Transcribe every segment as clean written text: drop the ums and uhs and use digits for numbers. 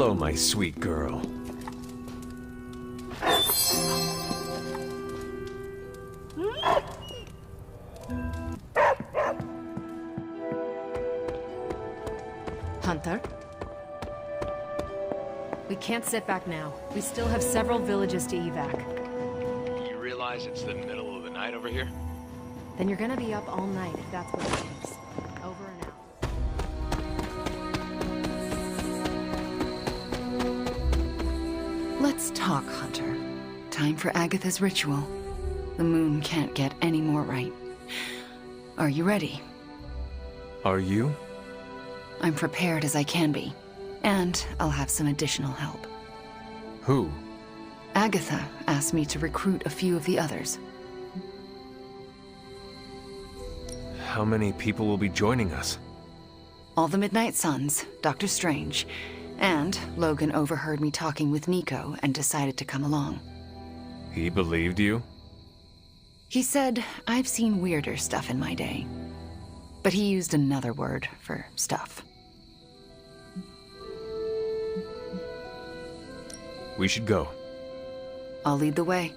Hello, my sweet girl. Hunter? We can't sit back now. We still have several villages to evac. You realize it's the middle of the night over here? Then you're gonna be up all night if that's what it takes. Over and out. Let's talk, Hunter. Time for Agatha's ritual. The moon can't get any more right. Are you ready? Are you? I'm prepared as I can be. And I'll have some additional help. Who? Agatha asked me to recruit a few of the others. How many people will be joining us? All the Midnight Suns, Dr. Strange, and Logan overheard me talking with Nico and decided to come along. He believed you? He said, I've seen weirder stuff in my day. But he used another word for stuff. We should go. I'll lead the way.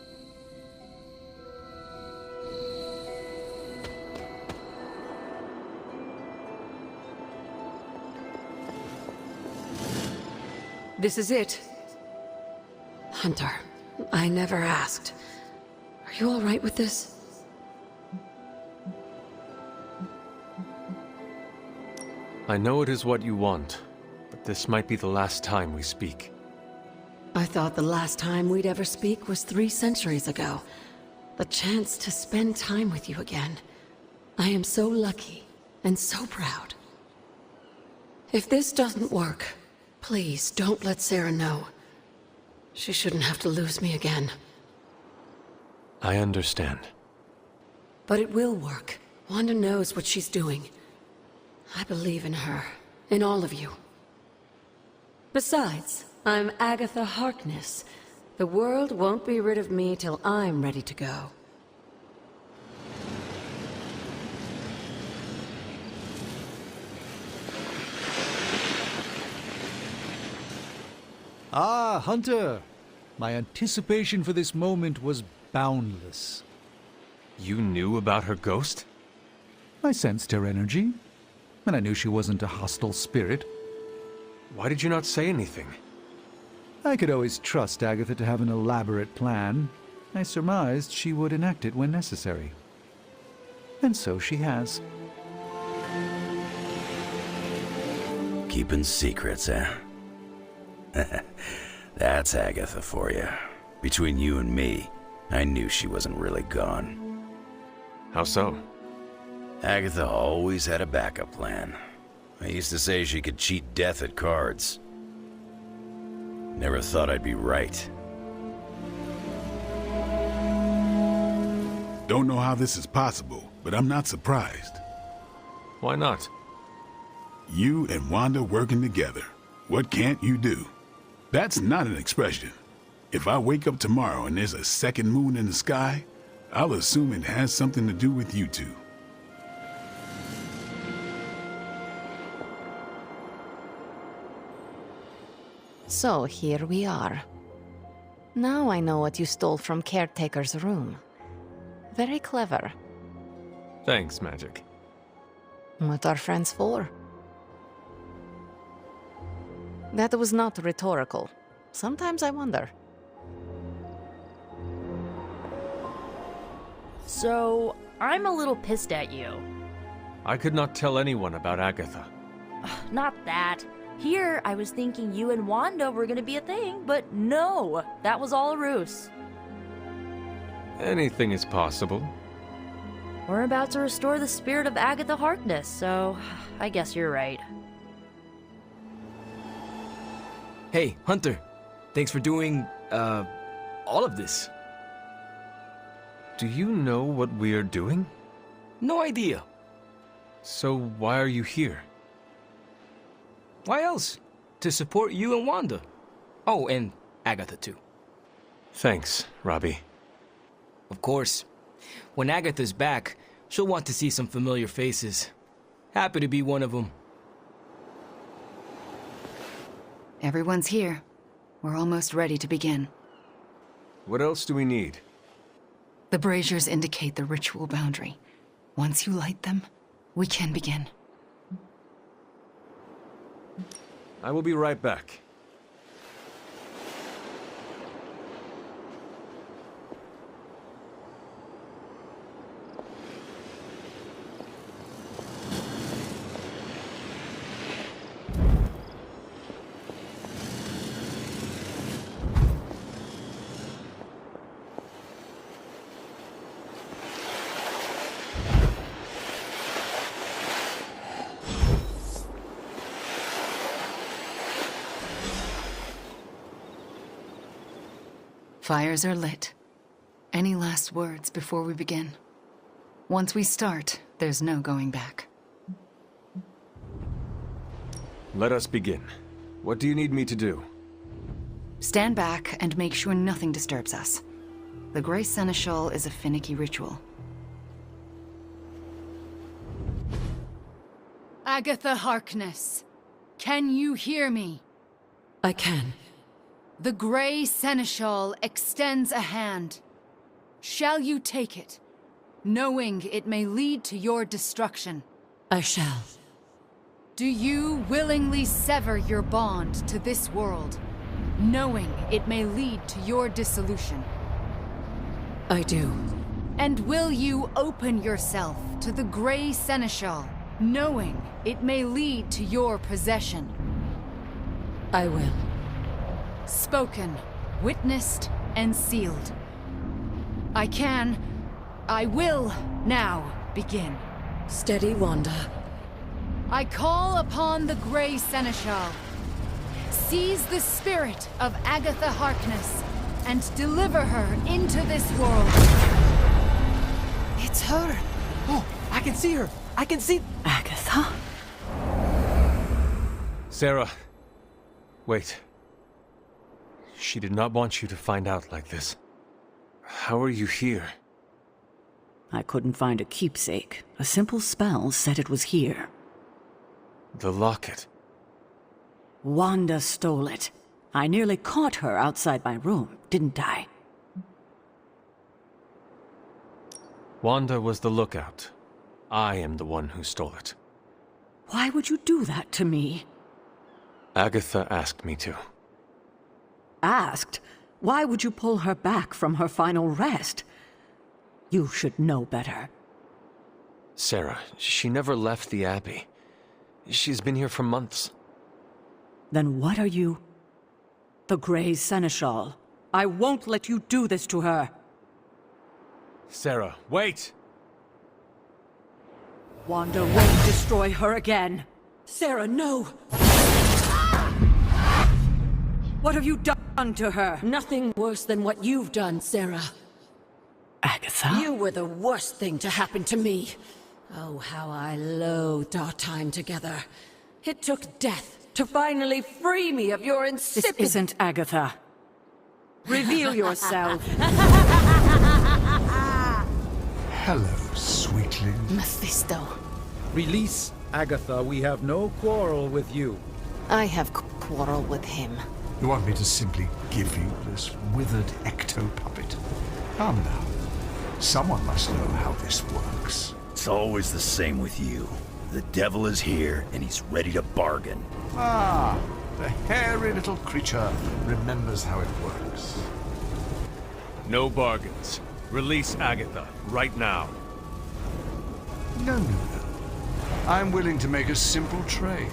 This is it. Hunter, I never asked. Are you all right with this? I know it is what you want, but this might be the last time we speak. I thought the last time we'd ever speak was 3 centuries ago. The chance to spend time with you again. I am so lucky and so proud. If this doesn't work, please don't let Sarah know. She shouldn't have to lose me again. I understand. But it will work. Wanda knows what she's doing. I believe in her, in all of you. Besides, I'm Agatha Harkness. The world won't be rid of me till I'm ready to go. Ah, Hunter! My anticipation for this moment was boundless. You knew about her ghost? I sensed her energy, and I knew she wasn't a hostile spirit. Why did you not say anything? I could always trust Agatha to have an elaborate plan. I surmised she would enact it when necessary. And so she has. Keeping secrets, eh? That's Agatha for you. Between you and me, I knew she wasn't really gone. How so? Agatha always had a backup plan. I used to say she could cheat death at cards. Never thought I'd be right. Don't know how this is possible, but I'm not surprised. Why not? You and Wanda working together. What can't you do? That's not an expression. If I wake up tomorrow and there's a second moon in the sky, I'll assume it has something to do with you two. So here we are. Now I know what you stole from Caretaker's room. Very clever. Thanks, Magic. What are friends for? That was not rhetorical. Sometimes I wonder. So, I'm a little pissed at you. I could not tell anyone about Agatha. Not that. Here, I was thinking you and Wanda were gonna be a thing, but no, that was all a ruse. Anything is possible. We're about to restore the spirit of Agatha Harkness, so I guess you're right. Hey, Hunter. Thanks for doing, all of this. Do you know what we are doing? No idea. So why are you here? Why else? To support you and Wanda. Oh, and Agatha too. Thanks, Robbie. Of course. When Agatha's back, she'll want to see some familiar faces. Happy to be one of them. Everyone's here. We're almost ready to begin. What else do we need? The braziers indicate the ritual boundary. Once you light them, we can begin. I will be right back. Fires are lit. Any last words before we begin? Once we start, there's no going back. Let us begin. What do you need me to do? Stand back and make sure nothing disturbs us. The Grey Seneschal is a finicky ritual. Agatha Harkness, can you hear me? I can. The Grey Seneschal extends a hand. Shall you take it, knowing it may lead to your destruction? I shall. Do you willingly sever your bond to this world, knowing it may lead to your dissolution? I do. And will you open yourself to the Grey Seneschal, knowing it may lead to your possession? I will. Spoken, witnessed, and sealed. I will now begin. Steady, Wanda. I call upon the Grey Seneschal. Seize the spirit of Agatha Harkness and deliver her into this world. It's her! Oh, I can see her! I can see... Agatha? Sarah. Wait. She did not want you to find out like this. How are you here? I couldn't find a keepsake. A simple spell said it was here. The locket. Wanda stole it. I nearly caught her outside my room, didn't I? Wanda was the lookout. I am the one who stole it. Why would you do that to me? Agatha asked me to. Asked? Why would you pull her back from her final rest? You should know better. Sarah, she never left the Abbey. She's been here for months. Then what are you? The Grey Seneschal. I won't let you do this to her. Sarah, wait! Wanda won't destroy her again. Sarah, no! What have you done to her? Nothing worse than what you've done, Sarah. Agatha? You were the worst thing to happen to me. Oh, how I loathed our time together. It took death to finally free me of your insipid... This isn't Agatha. Reveal yourself. Hello, sweetling. Mephisto. Release Agatha. We have no quarrel with you. I have quarrel with him. You want me to simply give you this withered ecto-puppet? Come now. Someone must know how this works. It's always the same with you. The devil is here, and he's ready to bargain. Ah, the hairy little creature remembers how it works. No bargains. Release Agatha, right now. No. I'm willing to make a simple trade.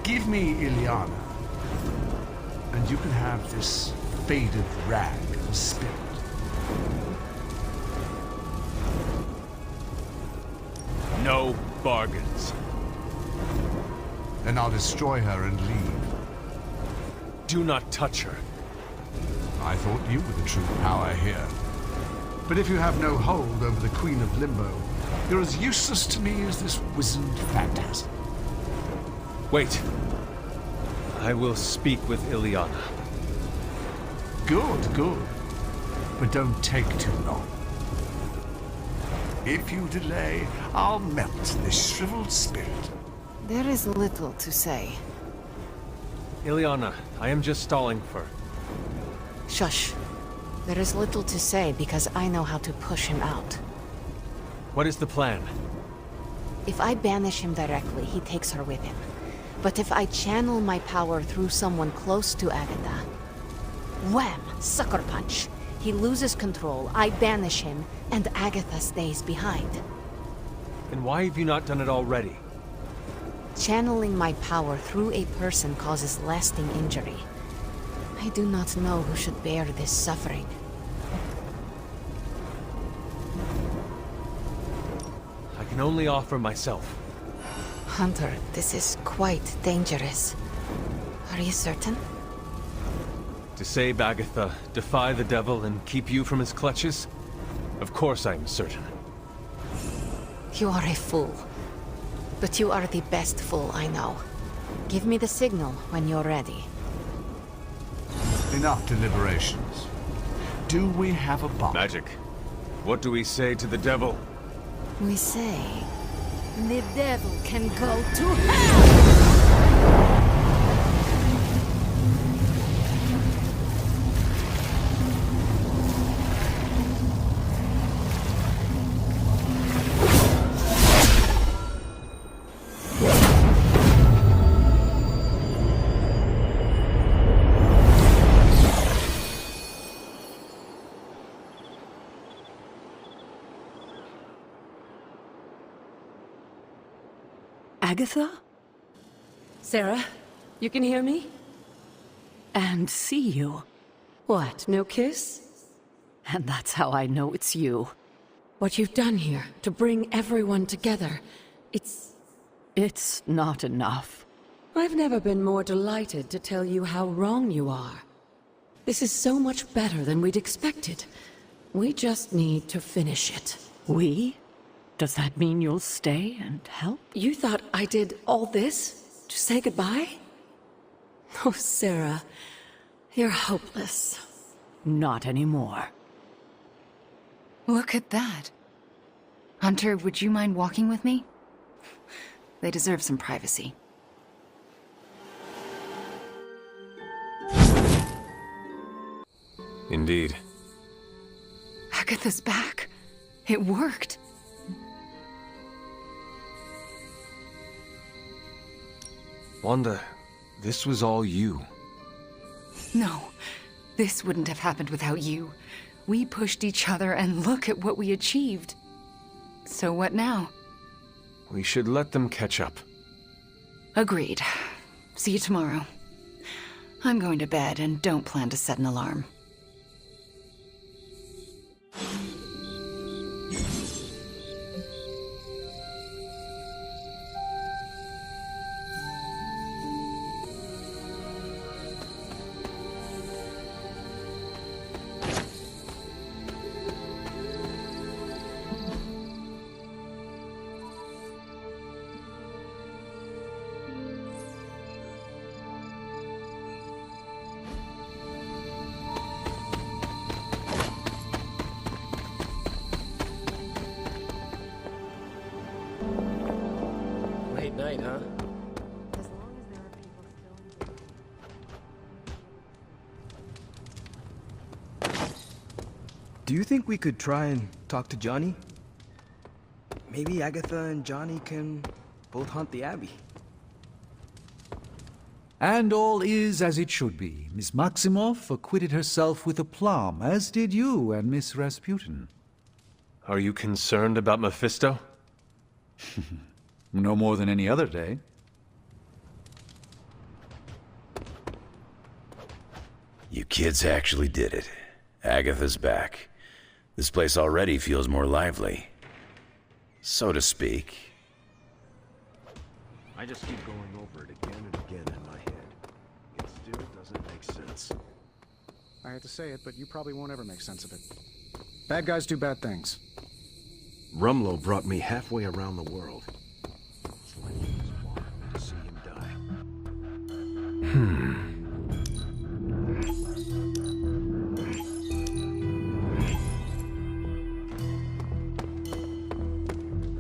Give me Illyana, and you can have this faded rag of spirit. No bargains. Then I'll destroy her and leave. Do not touch her. I thought you were the true power here. But if you have no hold over the Queen of Limbo, you're as useless to me as this wizened phantasm. Wait. I will speak with Illyana. Good. But don't take too long. If you delay, I'll melt this shriveled spirit. There is little to say. Ilyana, I am just stalling for... Shush. There is little to say because I know how to push him out. What is the plan? If I banish him directly, he takes her with him. But if I channel my power through someone close to Agatha... Wham! Sucker punch! He loses control, I banish him, and Agatha stays behind. Then why have you not done it already? Channeling my power through a person causes lasting injury. I do not know who should bear this suffering. I can only offer myself. Hunter, this is quite dangerous. Are you certain? To save Agatha, defy the devil, and keep you from his clutches? Of course I am certain. You are a fool. But you are the best fool I know. Give me the signal when you're ready. Enough deliberations. Do we have a bomb? Magic. What do we say to the devil? We say... The devil can go to hell! Agatha? Sarah, you can hear me? And see you. What, no kiss? And that's how I know it's you. What you've done here, to bring everyone together, It's not enough. I've never been more delighted to tell you how wrong you are. This is so much better than we'd expected. We just need to finish it. We? Does that mean you'll stay and help? You thought I did all this to say goodbye? Oh, Sarah, you're hopeless. Not anymore. Look at that. Hunter, would you mind walking with me? They deserve some privacy. Indeed. Agatha's back. It worked. Wanda, this was all you. No, this wouldn't have happened without you. We pushed each other and look at what we achieved. So what now? We should let them catch up. Agreed. See you tomorrow. I'm going to bed and don't plan to set an alarm. Late night, huh? Do you think we could try and talk to Johnny? Maybe Agatha and Johnny can both haunt the Abbey. And all is as it should be. Miss Maximoff acquitted herself with aplomb, as did you and Miss Rasputin. Are you concerned about Mephisto? No more than any other day. You kids actually did it. Agatha's back. This place already feels more lively. So to speak. I just keep going over it again and again in my head. It still doesn't make sense. I hate to say it, but you probably won't ever make sense of it. Bad guys do bad things. Rumlow brought me halfway around the world. It's like he was wanting me to see him die.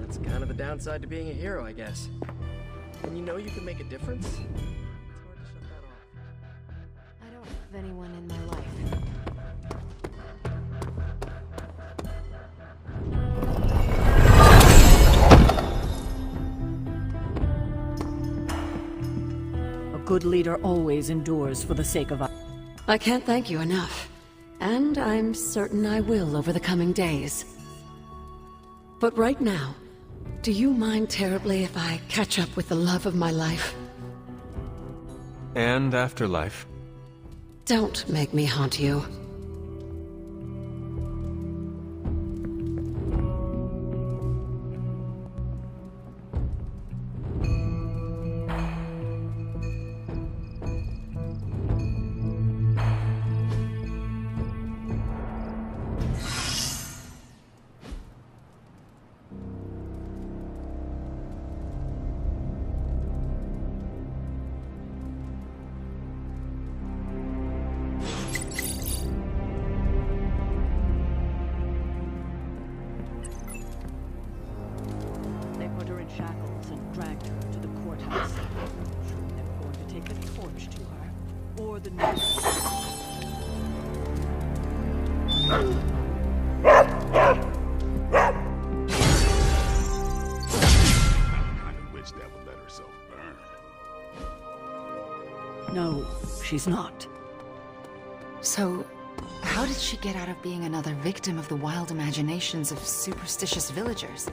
That's kind of the downside to being a hero, I guess. When you know you can make a difference, it's hard to shut that off. good leader always endures for the sake of others. I can't thank you enough. And I'm certain I will over the coming days. But right now, do you mind terribly if I catch up with the love of my life? And afterlife. Don't make me haunt you. They put her in shackles and dragged her to the courthouse. Surely they were going to take the torch to her. Or the news. Witch that would let herself burn. No, she's not. So, how did she get out of being another victim of the wild imaginations of superstitious villagers?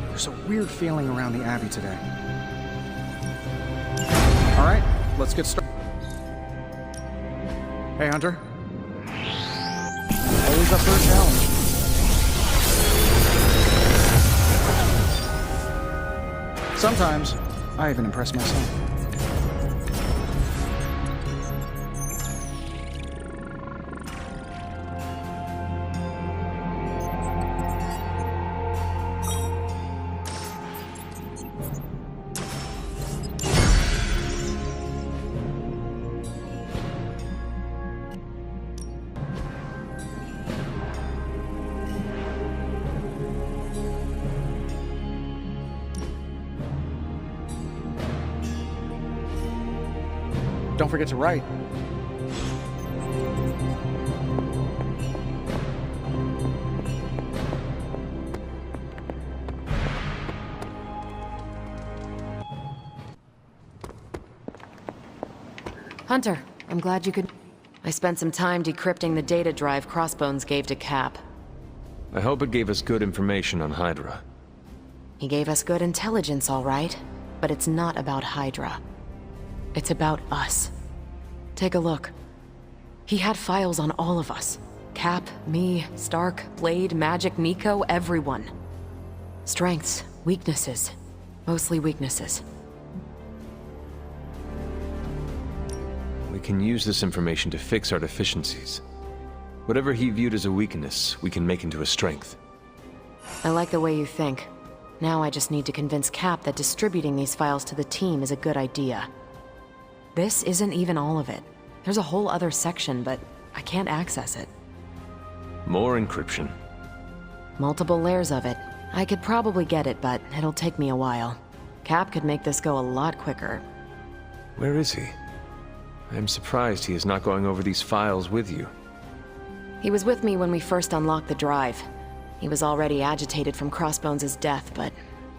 There's a weird feeling around the Abbey today. All right, let's get started. Hey, Hunter. Always up for a challenge. Sometimes, I even impress myself. Don't forget to write. Hunter, I'm glad you could... I spent some time decrypting the data drive Crossbones gave to Cap. I hope it gave us good information on Hydra. He gave us good intelligence, all right. But it's not about Hydra. It's about us. Take a look. He had files on all of us. Cap, me, Stark, Blade, Magic, Nico, everyone. Strengths, weaknesses. Mostly weaknesses. We can use this information to fix our deficiencies. Whatever he viewed as a weakness, we can make into a strength. I like the way you think. Now I just need to convince Cap that distributing these files to the team is a good idea. This isn't even all of it. There's a whole other section, but I can't access it. More encryption. Multiple layers of it. I could probably get it, but it'll take me a while. Cap could make this go a lot quicker. Where is he? I'm surprised he is not going over these files with you. He was with me when we first unlocked the drive. He was already agitated from Crossbones' death, but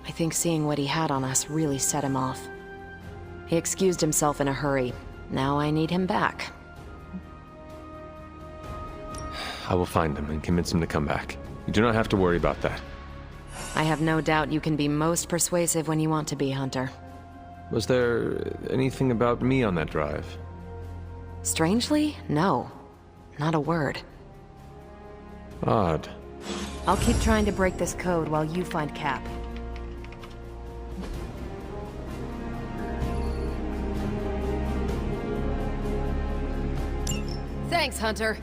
I think seeing what he had on us really set him off. He excused himself in a hurry. Now I need him back. I will find him and convince him to come back. You do not have to worry about that. I have no doubt you can be most persuasive when you want to be, Hunter. Was there anything about me on that drive? Strangely, no. Not a word. Odd. I'll keep trying to break this code while you find Cap. Thanks, Hunter.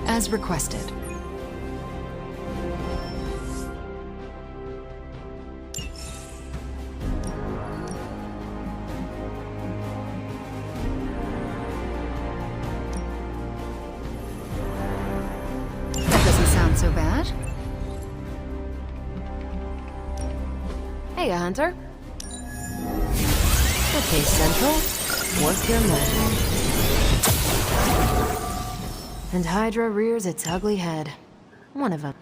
As requested. That doesn't sound so bad. Hey, Hunter. Okay, Central, work your magic. And Hydra rears its ugly head. One of them.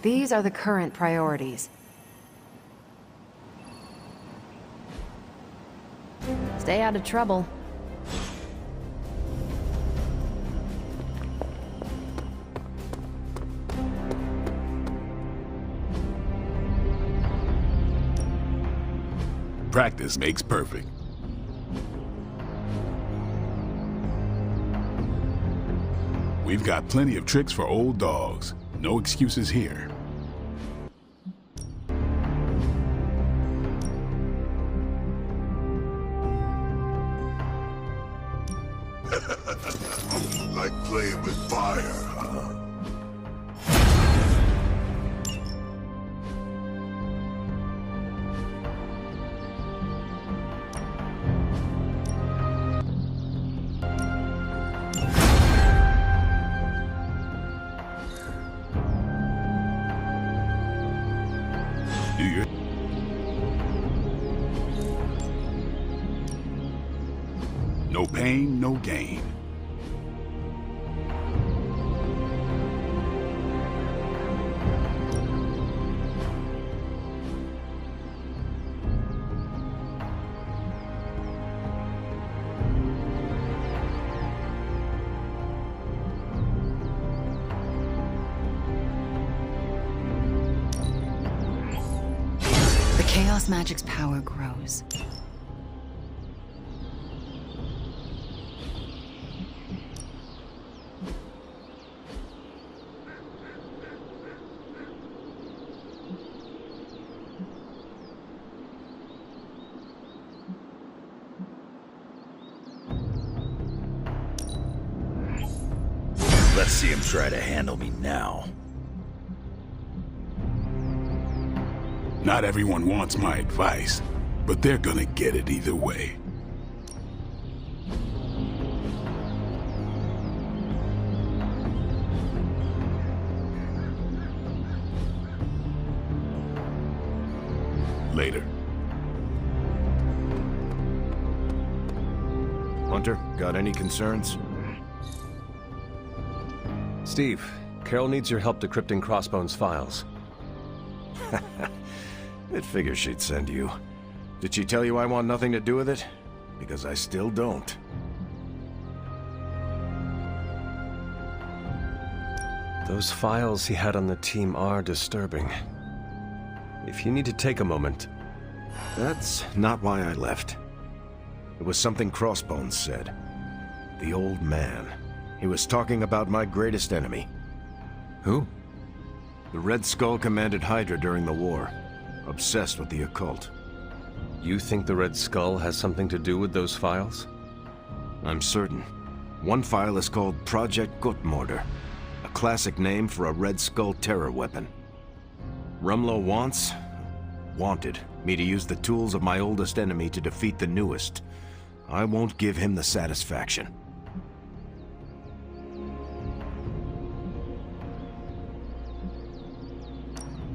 These are the current priorities. Stay out of trouble. Practice makes perfect. We've got plenty of tricks for old dogs. No excuses here. Like playing with fire, huh? No pain, no gain. The Chaos Magic's power grows. Let's see him try to handle me now. Not everyone wants my advice, but they're gonna get it either way. Later. Hunter, got any concerns? Steve, Carol needs your help decrypting Crossbone's files. It figures she'd send you. Did she tell you I want nothing to do with it? Because I still don't. Those files he had on the team are disturbing. If you need to take a moment... That's not why I left. It was something Crossbones said. The old man. He was talking about my greatest enemy. Who? The Red Skull commanded Hydra during the war. Obsessed with the occult. You think the Red Skull has something to do with those files? I'm certain. One file is called Project Gutmorder, a classic name for a Red Skull terror weapon. Rumlow wanted me to use the tools of my oldest enemy to defeat the newest. I won't give him the satisfaction.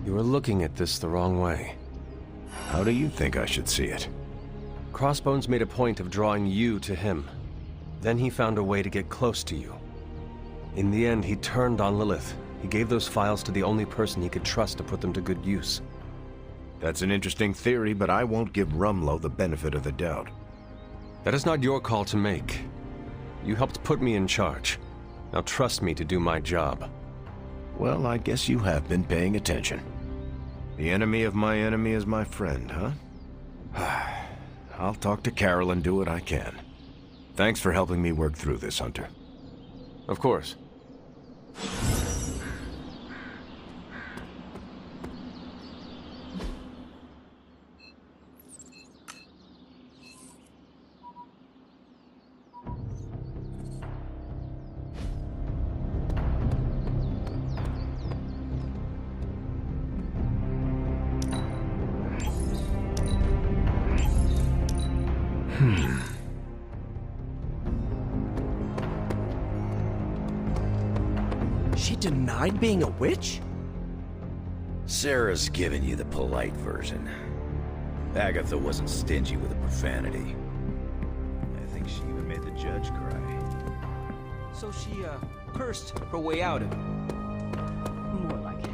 You are looking at this the wrong way. How do you think I should see it? Crossbones made a point of drawing you to him. Then he found a way to get close to you. In the end, he turned on Lilith. He gave those files to the only person he could trust to put them to good use. That's an interesting theory, but I won't give Rumlow the benefit of the doubt. That is not your call to make. You helped put me in charge. Now trust me to do my job. Well, I guess you have been paying attention. The enemy of my enemy is my friend, huh? I'll talk to Carol and do what I can. Thanks for helping me work through this, Hunter. Of course. She denied being a witch? Sarah's giving you the polite version. Agatha wasn't stingy with the profanity. I think she even made the judge cry. So she, cursed her way out of it. More like it.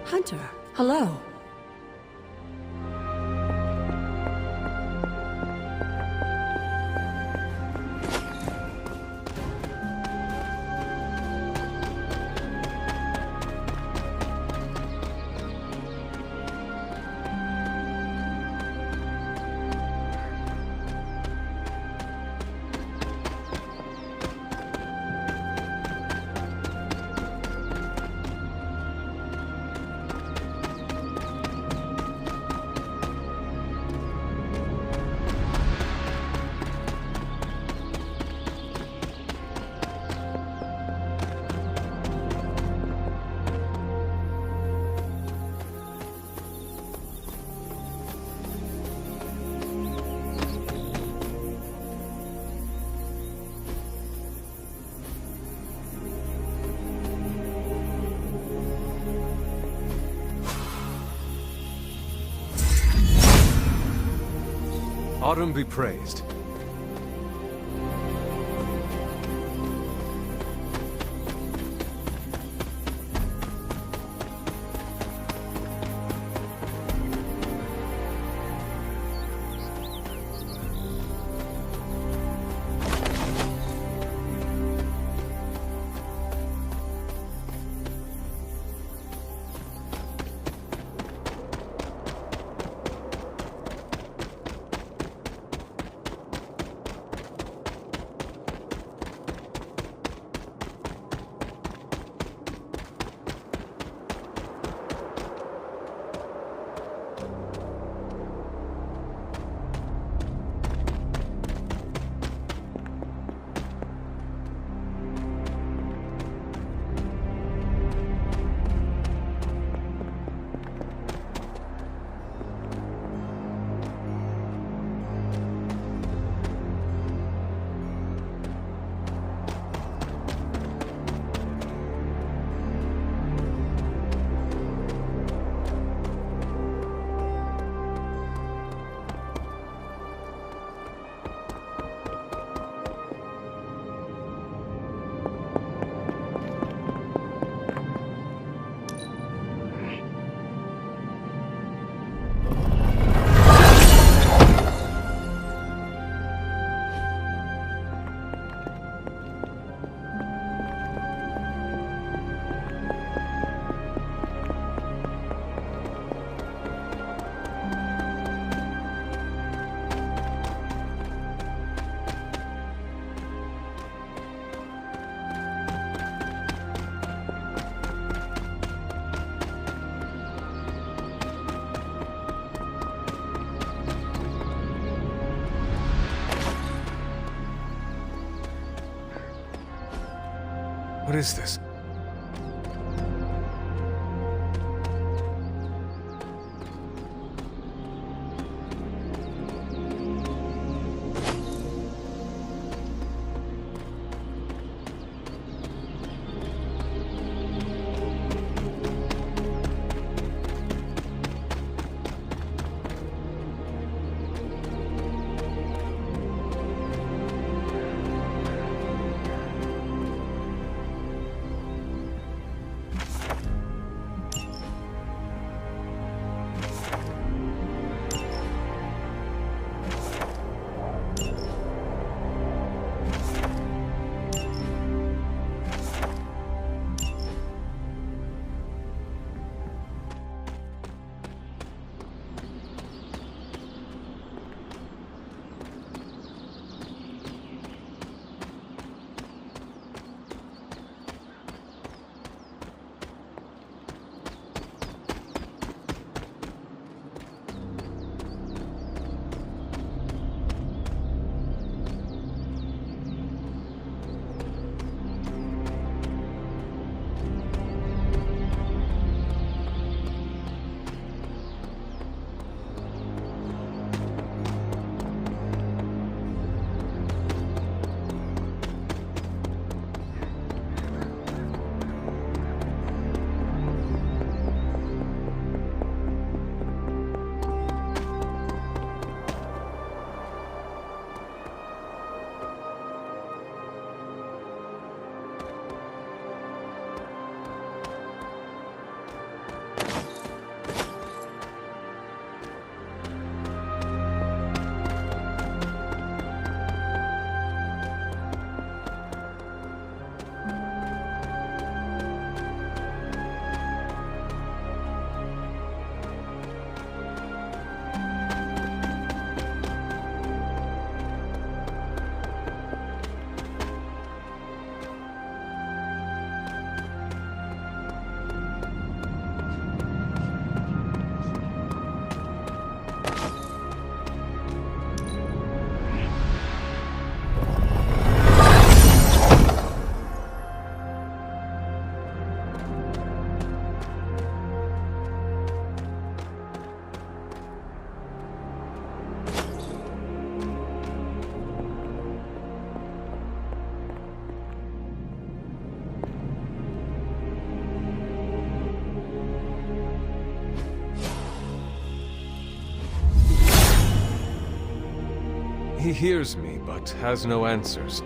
Hunter, hello. Autumn be praised. What is this? He hears me, but has no answers.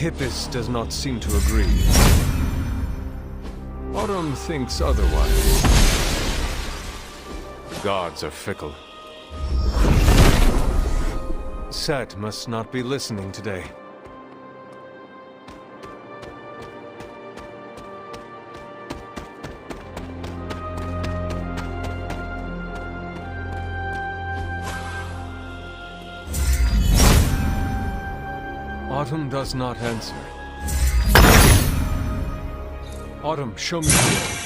Hippus does not seem to agree. Autumn thinks otherwise. The gods are fickle. Set must not be listening today. Autumn does not answer. Autumn, show me the way.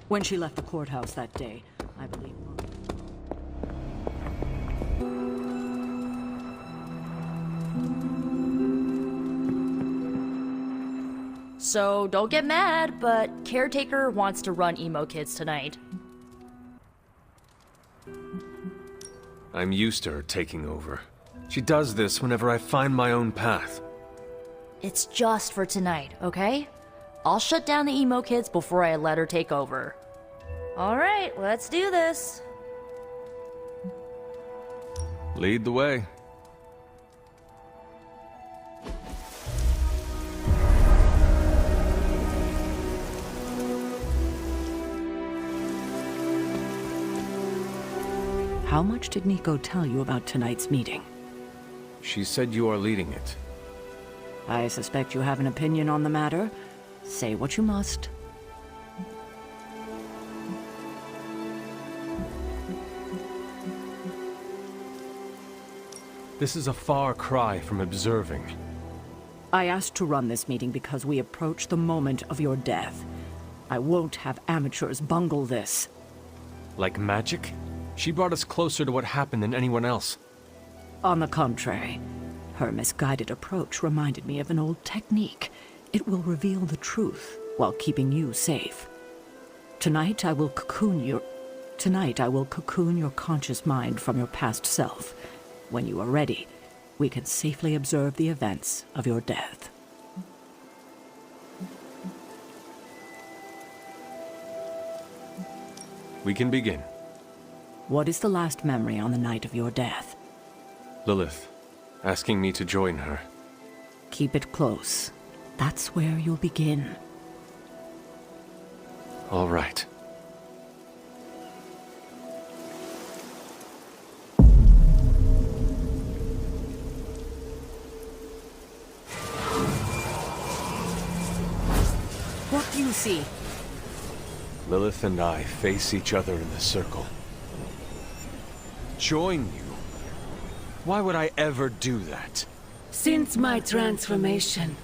When she left the courthouse that day, I believe... So don't get mad, but Caretaker wants to run Emo Kids tonight. I'm used to her taking over. She does this whenever I find my own path. It's just for tonight, okay? I'll shut down the Emo Kids before I let her take over. Alright, let's do this. Lead the way. How much did Nico tell you about tonight's meeting? She said you are leading it. I suspect you have an opinion on the matter. Say what you must. This is a far cry from observing. I asked to run this meeting because we approach the moment of your death. I won't have amateurs bungle this. Like magic? She brought us closer to what happened than anyone else. On the contrary, her misguided approach reminded me of an old technique. It will reveal the truth while keeping you safe. Tonight I will cocoon your conscious mind from your past self. When you are ready, we can safely observe the events of your death. We can begin. What is the last memory on the night of your death? Lilith, asking me to join her. Keep it close. That's where you'll begin. All right. What do you see? Lilith and I face each other in the circle. Join you? Why would I ever do that? Since my transformation,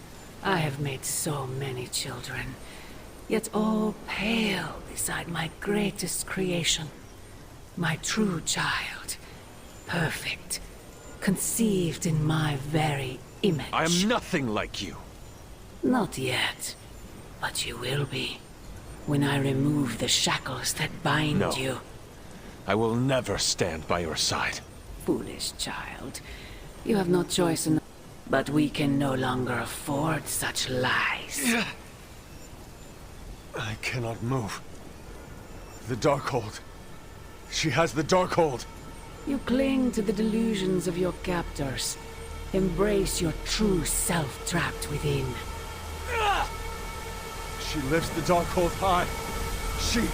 I have made so many children, yet all pale beside my greatest creation. My true child, perfect, conceived in my very image. I am nothing like you. Not yet, but you will be, when I remove the shackles that bind No. you. I will never stand by your side. Foolish child, you have no choice in. But we can no longer afford such lies. I cannot move. The Darkhold. She has the Darkhold. You cling to the delusions of your captors. Embrace your true self trapped within. She lifts the Darkhold high. She...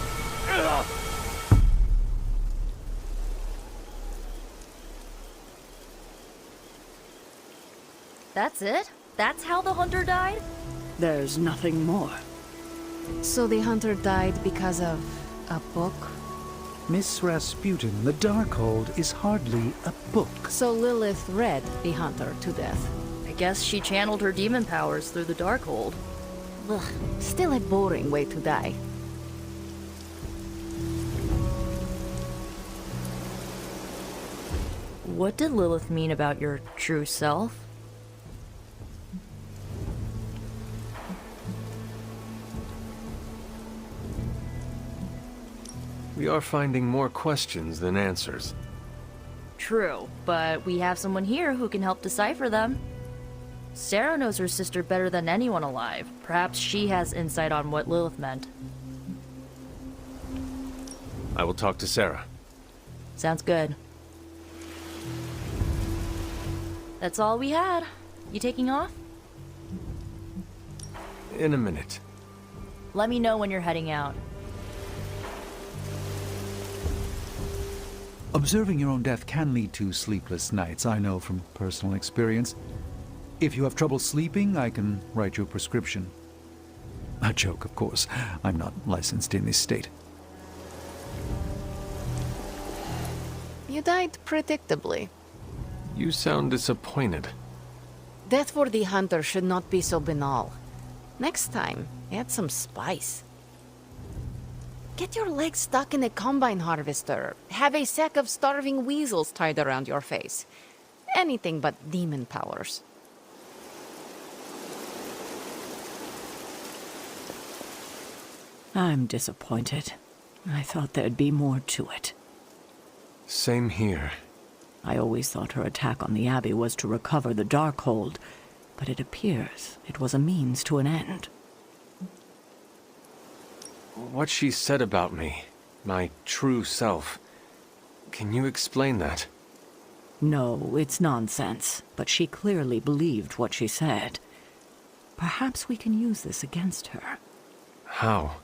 That's it? That's how the hunter died? There's nothing more. So the hunter died because of a book? Miss Rasputin, the Darkhold is hardly a book. So Lilith read the hunter to death. I guess she channeled her demon powers through the Darkhold. Ugh, still a boring way to die. What did Lilith mean about your true self? We are finding more questions than answers. True, but we have someone here who can help decipher them. Sarah knows her sister better than anyone alive. Perhaps she has insight on what Lilith meant. I will talk to Sarah. Sounds good. That's all we had. You taking off? In a minute. Let me know when you're heading out. Observing your own death can lead to sleepless nights, I know from personal experience. If you have trouble sleeping, I can write you a prescription. A joke, of course. I'm not licensed in this state. You died predictably. You sound disappointed. Death for the hunter should not be so banal. Next time, add some spice. Get your legs stuck in a combine harvester. Have a sack of starving weasels tied around your face. Anything but demon powers. I'm disappointed. I thought there'd be more to it. Same here. I always thought her attack on the Abbey was to recover the Darkhold, but it appears it was a means to an end. What she said about me, my true self, can you explain that? No, it's nonsense, but she clearly believed what she said. Perhaps we can use this against her. How?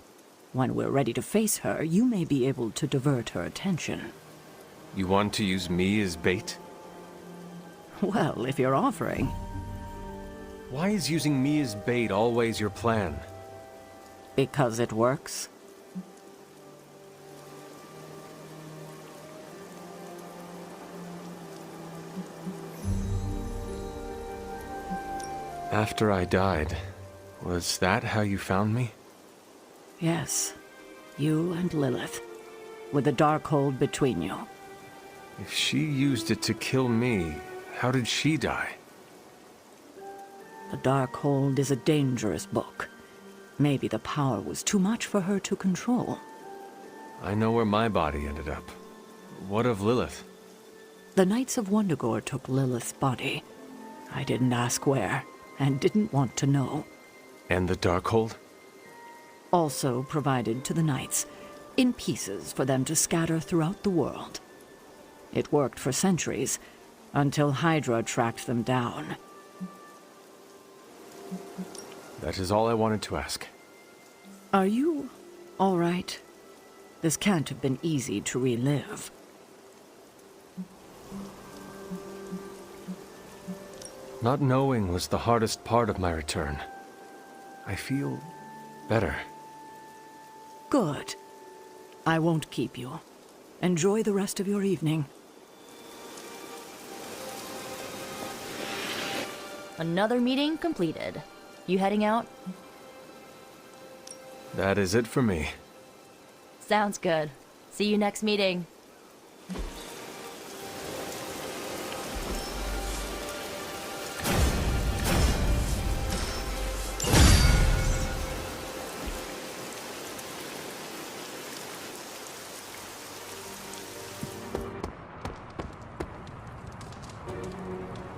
When we're ready to face her, you may be able to divert her attention. You want to use me as bait? Well, if you're offering. Why is using me as bait always your plan? Because it works. After I died, was that how you found me? Yes. You and Lilith. With the Darkhold between you. If she used it to kill me, how did she die? The Darkhold is a dangerous book. Maybe the power was too much for her to control. I know where my body ended up. What of Lilith? The Knights of Wundagore took Lilith's body. I didn't ask where, and didn't want to know. And the Darkhold? Also provided to the Knights. in pieces for them to scatter throughout the world. It worked for centuries, until Hydra tracked them down. That is all I wanted to ask. Are you all right? This can't have been easy to relive. Not knowing was the hardest part of my return. I feel better. Good. I won't keep you. Enjoy the rest of your evening. Another meeting completed. You heading out? That is it for me. Sounds good. See you next meeting.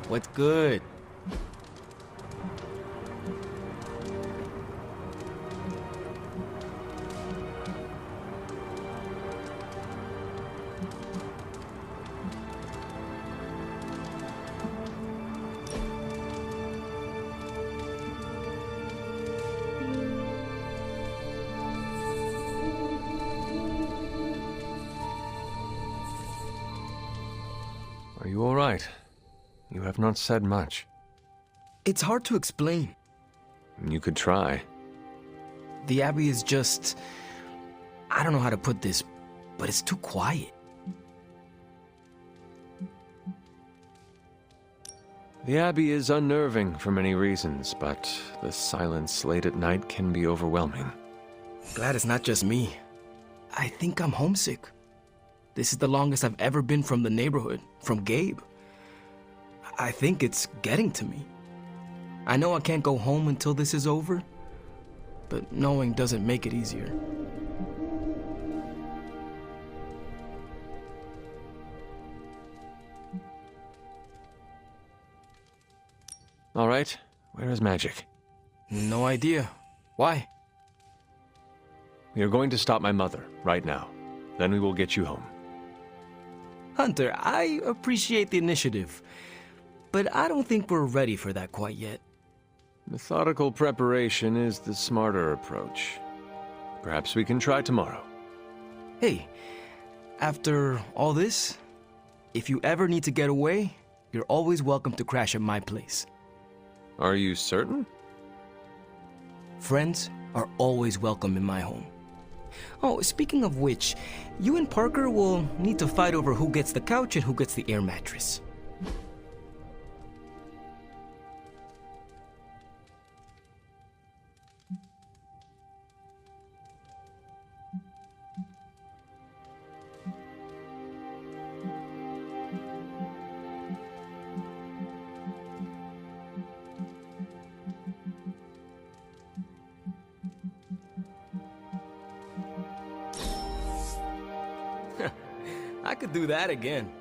What's good? Are you all right? You have not said much. It's hard to explain. You could try. The Abbey is just... I don't know how to put this, but it's too quiet. The Abbey is unnerving for many reasons, but the silence late at night can be overwhelming. Glad it's not just me. I think I'm homesick. This is the longest I've ever been from the neighborhood, from Gabe. I think it's getting to me. I know I can't go home until this is over, but knowing doesn't make it easier. All right, where is Magic? No idea. Why? We are going to stop my mother right now. Then we will get you home. Hunter, I appreciate the initiative, but I don't think we're ready for that quite yet. Methodical preparation is the smarter approach. Perhaps we can try tomorrow. Hey, after all this, if you ever need to get away, you're always welcome to crash at my place. Are you certain? Friends are always welcome in my home. Oh, speaking of which, you and Parker will need to fight over who gets the couch and who gets the air mattress. I could do that again.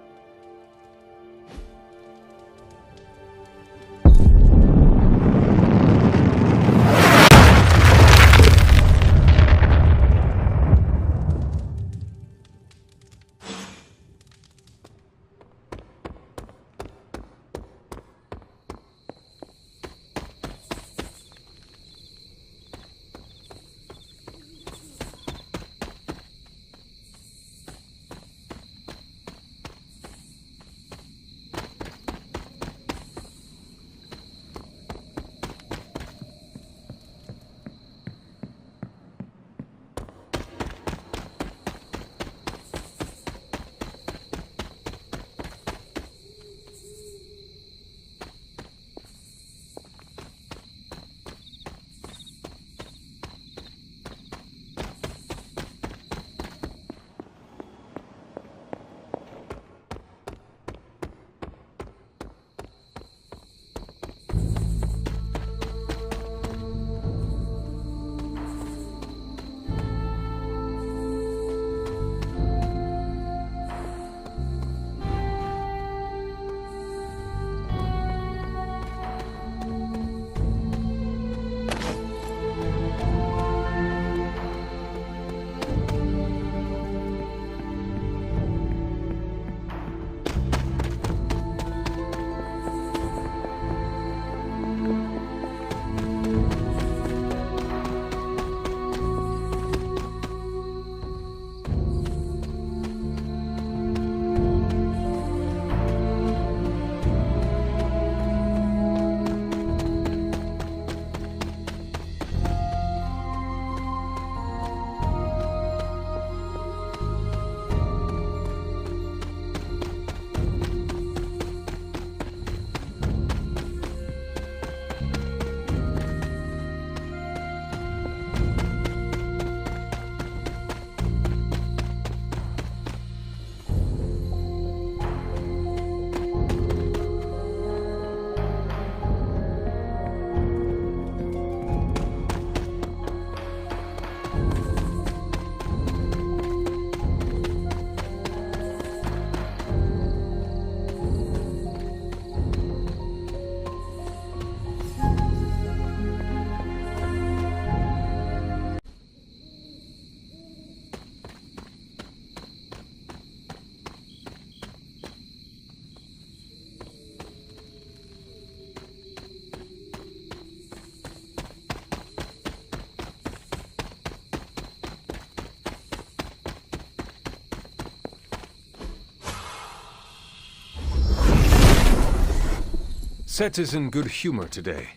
Set is in good humor today.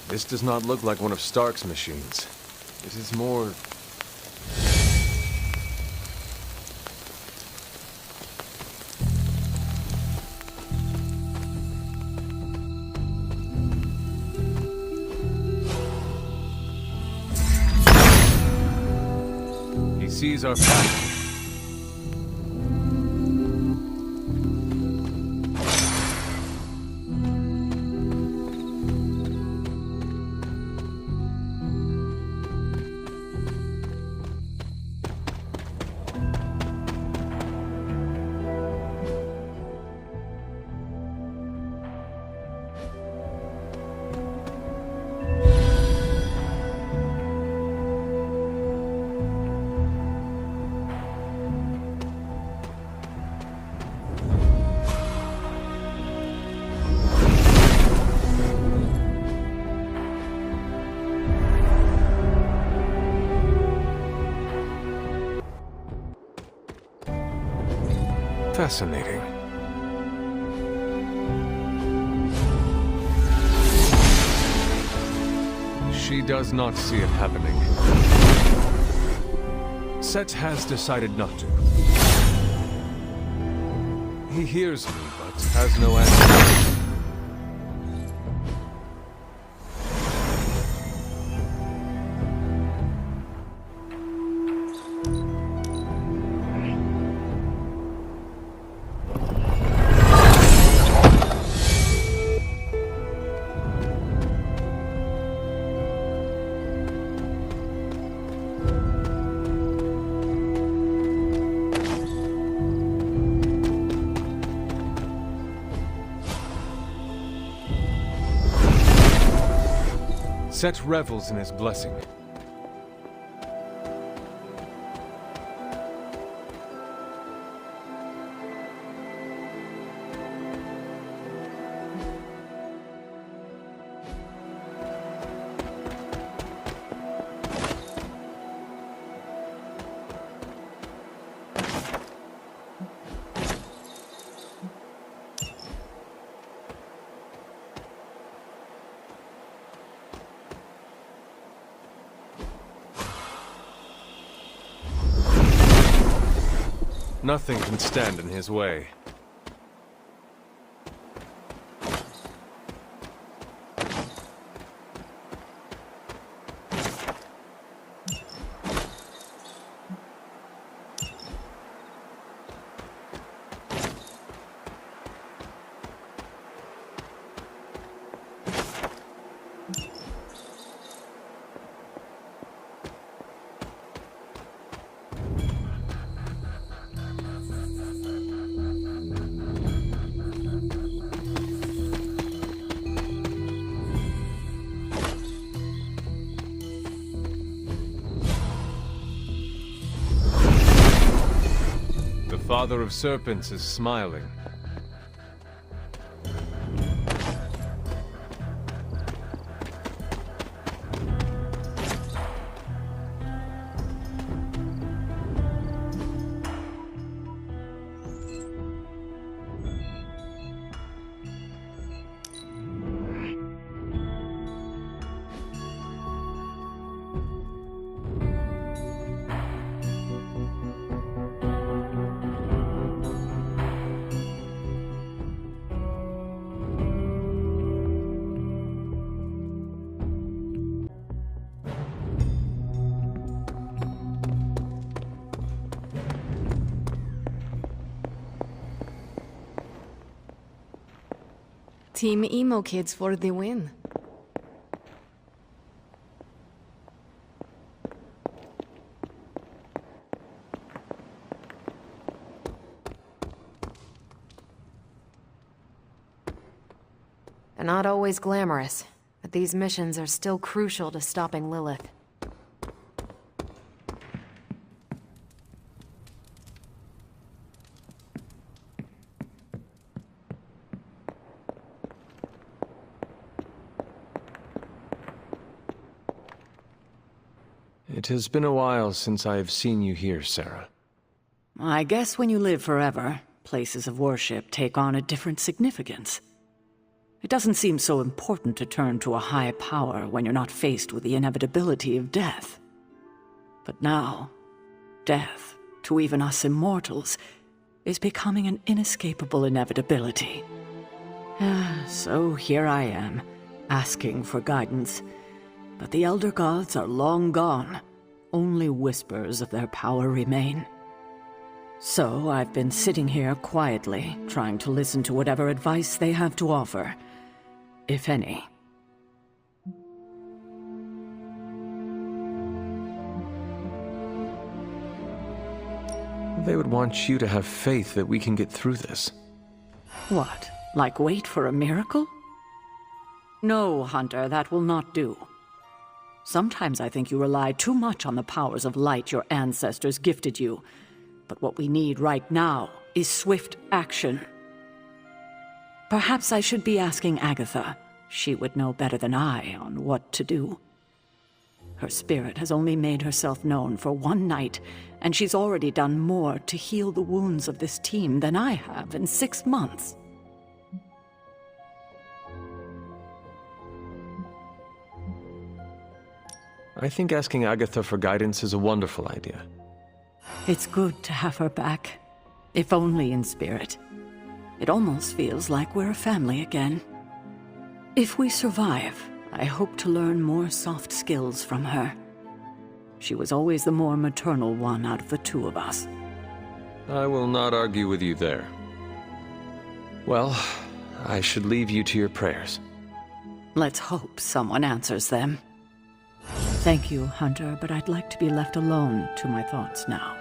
This does not look like one of Stark's machines. It is more... He sees our path. Fascinating. She does not see it happening. Set has decided not to. He hears me, but has no answer. Set revels in his blessing. Nothing can stand in his way. Father of Serpents is smiling. Team Emo Kids for the win. They're not always glamorous, but these missions are still crucial to stopping Lilith. It has been a while since I have seen you here, Sarah. I guess when you live forever, places of worship take on a different significance. It doesn't seem so important to turn to a high power when you're not faced with the inevitability of death. But now, death, to even us immortals, is becoming an inescapable inevitability. So here I am, asking for guidance. But the Elder Gods are long gone. Only whispers of their power remain. So I've been sitting here quietly, trying to listen to whatever advice they have to offer, if any. They would want you to have faith that we can get through this. What? Like wait for a miracle? No, Hunter, that will not do. Sometimes I think you rely too much on the powers of light your ancestors gifted you. But what we need right now is swift action. Perhaps I should be asking Agatha. She would know better than I on what to do. Her spirit has only made herself known for one night, and she's already done more to heal the wounds of this team than I have in 6 months. I think asking Agatha for guidance is a wonderful idea. It's good to have her back, if only in spirit. It almost feels like we're a family again. If we survive, I hope to learn more soft skills from her. She was always the more maternal one out of the two of us. I will not argue with you there. Well, I should leave you to your prayers. Let's hope someone answers them. Thank you, Hunter, but I'd like to be left alone to my thoughts now.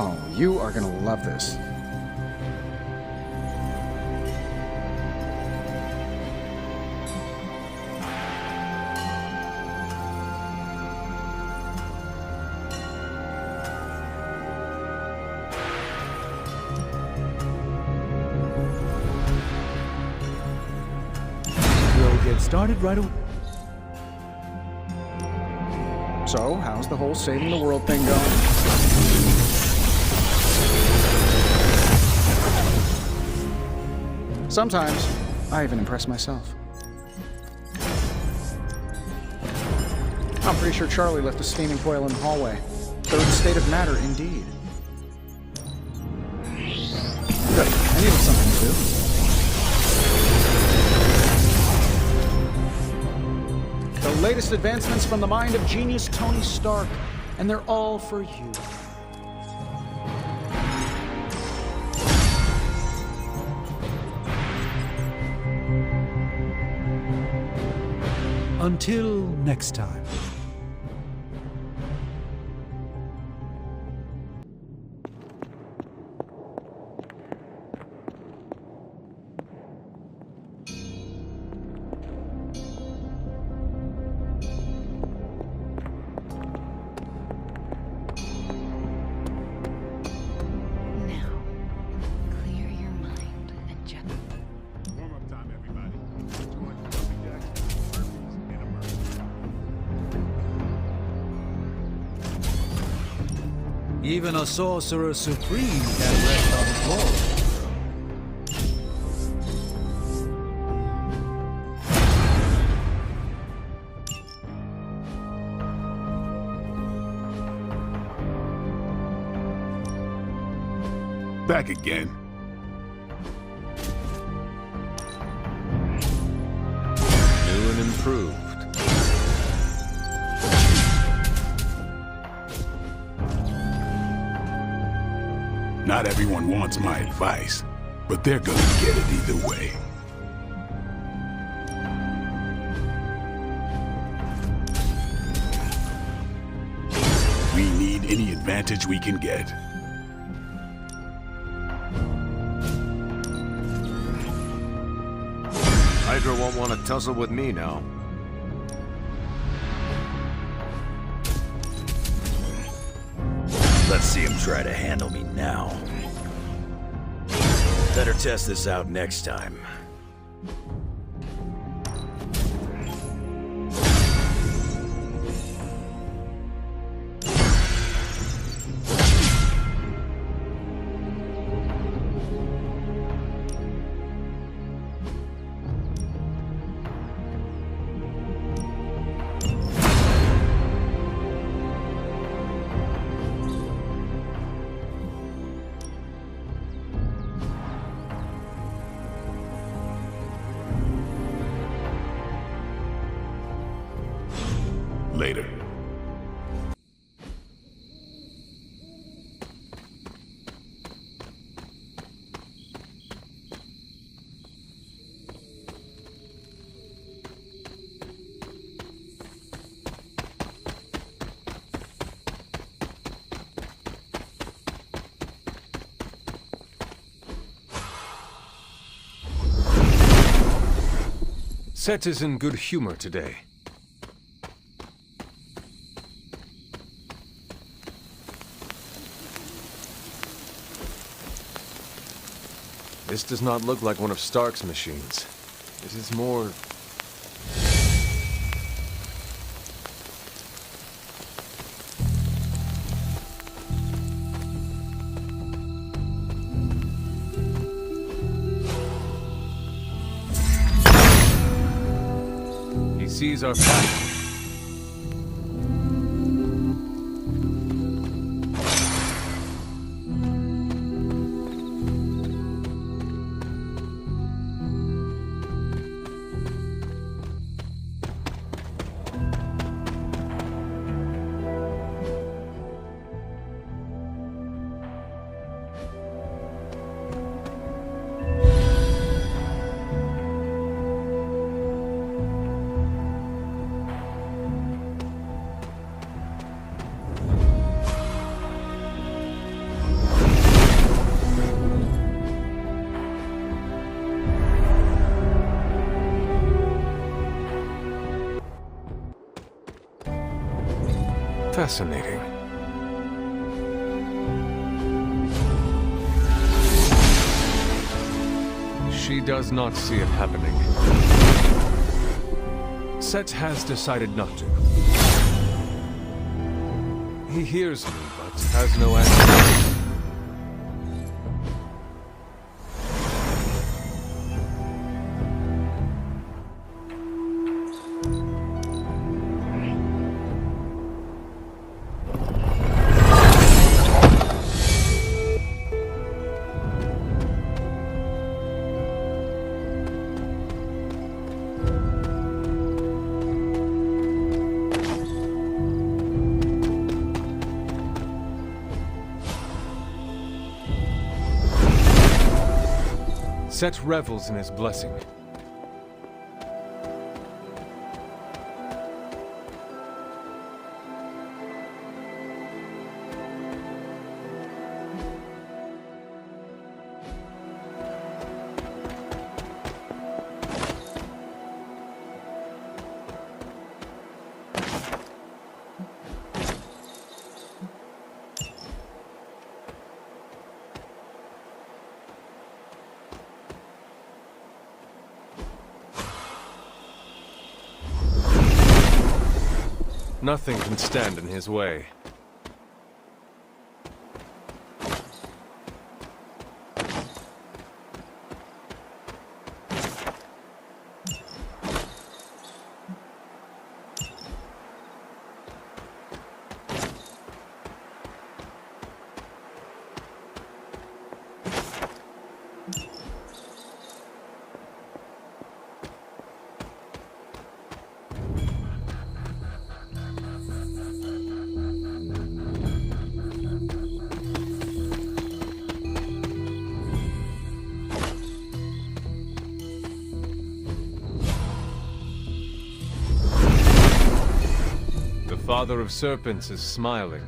Oh, you are gonna love this. We'll get started right away. So, how's the whole saving the world thing going? Sometimes, I even impress myself. I'm pretty sure Charlie left a steaming coil in the hallway. Third state of matter, indeed. Good. I needed something to do. The latest advancements from the mind of genius Tony Stark, and they're all for you. Until next time. Now, clear your mind and just... Even a sorcerer supreme can rest on the floor. Back again. New and improved. Not everyone wants my advice, but they're gonna get it either way. We need any advantage we can get. Hydra won't want to tussle with me now. Let's see him try to handle me now. Better test this out next time. Later. Set is in good humor today. This does not look like one of Stark's machines. It is more... He sees our path. Fascinating. She does not see it happening. Set has decided not to. He hears me, but has no answer. Set revels in his blessing. Nothing can stand in his way. Father of Serpents is smiling.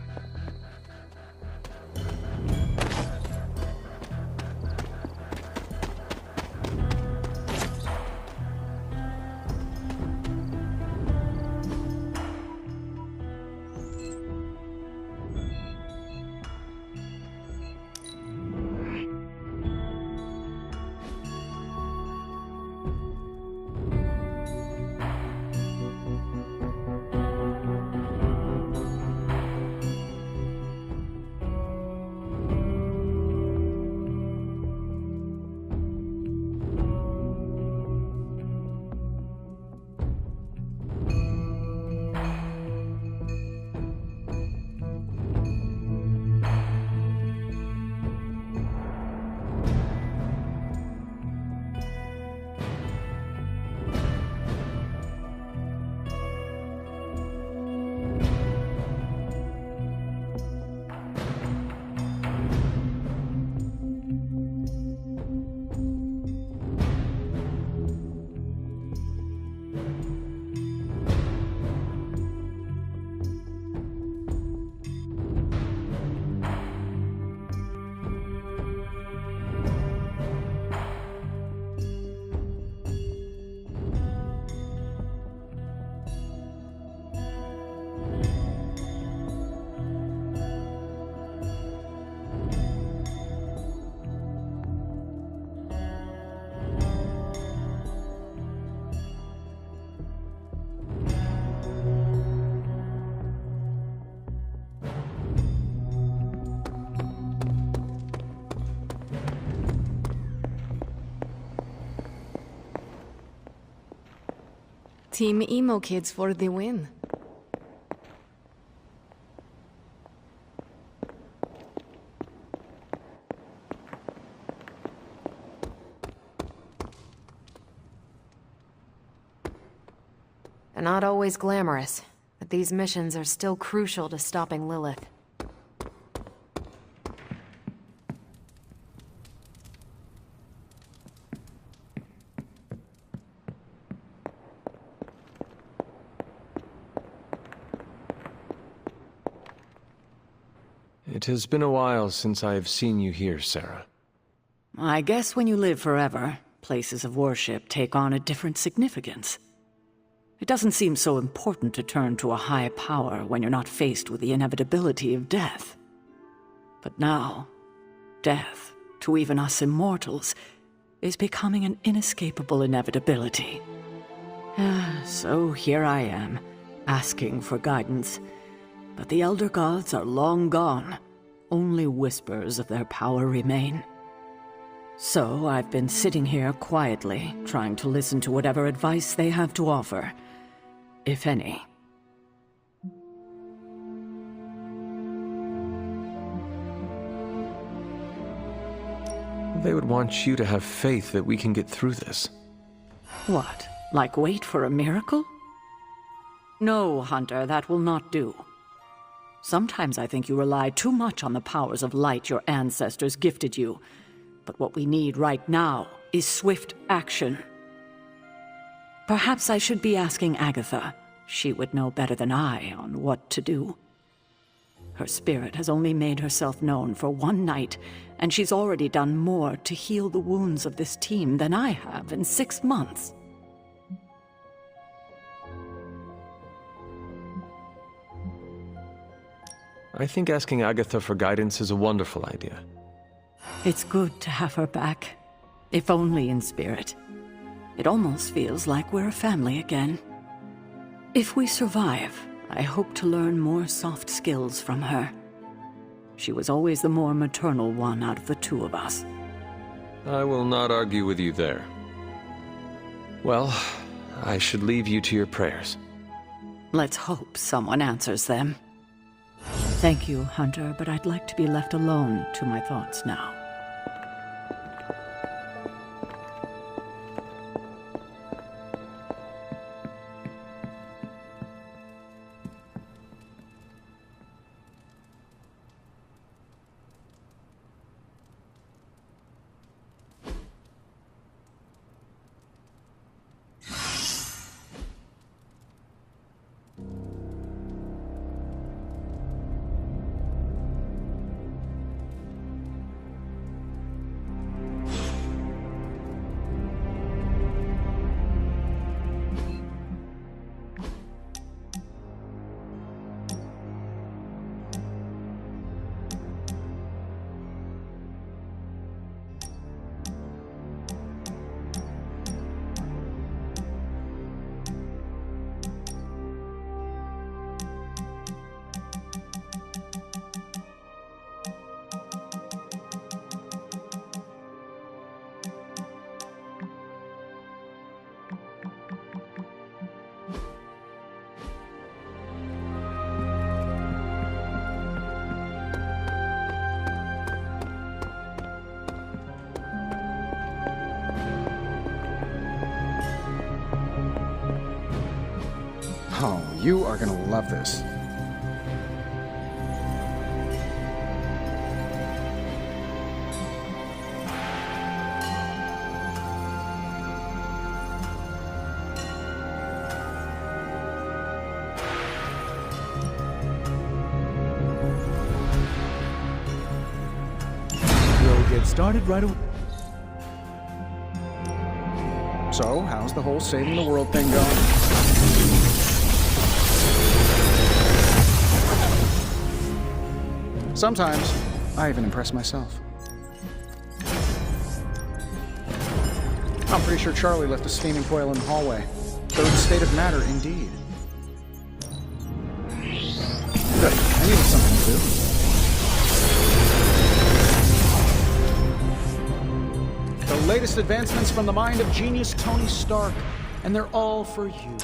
Team Emo Kids for the win. They're not always glamorous, but these missions are still crucial to stopping Lilith. It has been a while since I have seen you here, Sarah. I guess when you live forever, places of worship take on a different significance. It doesn't seem so important to turn to a high power when you're not faced with the inevitability of death. But now, death, to even us immortals, is becoming an inescapable inevitability. So here I am, asking for guidance. But the Elder Gods are long gone. Only whispers of their power remain. So I've been sitting here quietly, trying to listen to whatever advice they have to offer, if any. They would want you to have faith that we can get through this. What? Like wait for a miracle? No, Hunter, that will not do. Sometimes I think you rely too much on the powers of light your ancestors gifted you. But what we need right now is swift action. Perhaps I should be asking Agatha. She would know better than I on what to do. Her spirit has only made herself known for one night, and she's already done more to heal the wounds of this team than I have in 6 months. I think asking Agatha for guidance is a wonderful idea. It's good to have her back, if only in spirit. It almost feels like we're a family again. If we survive, I hope to learn more soft skills from her. She was always the more maternal one out of the two of us. I will not argue with you there. Well, I should leave you to your prayers. Let's hope someone answers them. Thank you, Hunter, but I'd like to be left alone to my thoughts now. You are gonna love this. We'll get started right away. So, how's the whole saving the world thing going? Sometimes, I even impress myself. I'm pretty sure Charlie left a steaming coil in the hallway. Third state of matter, indeed. Good. I needed something to do. The latest advancements from the mind of genius Tony Stark, and they're all for you.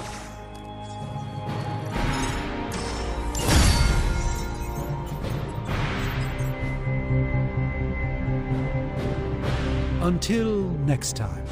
Until next time.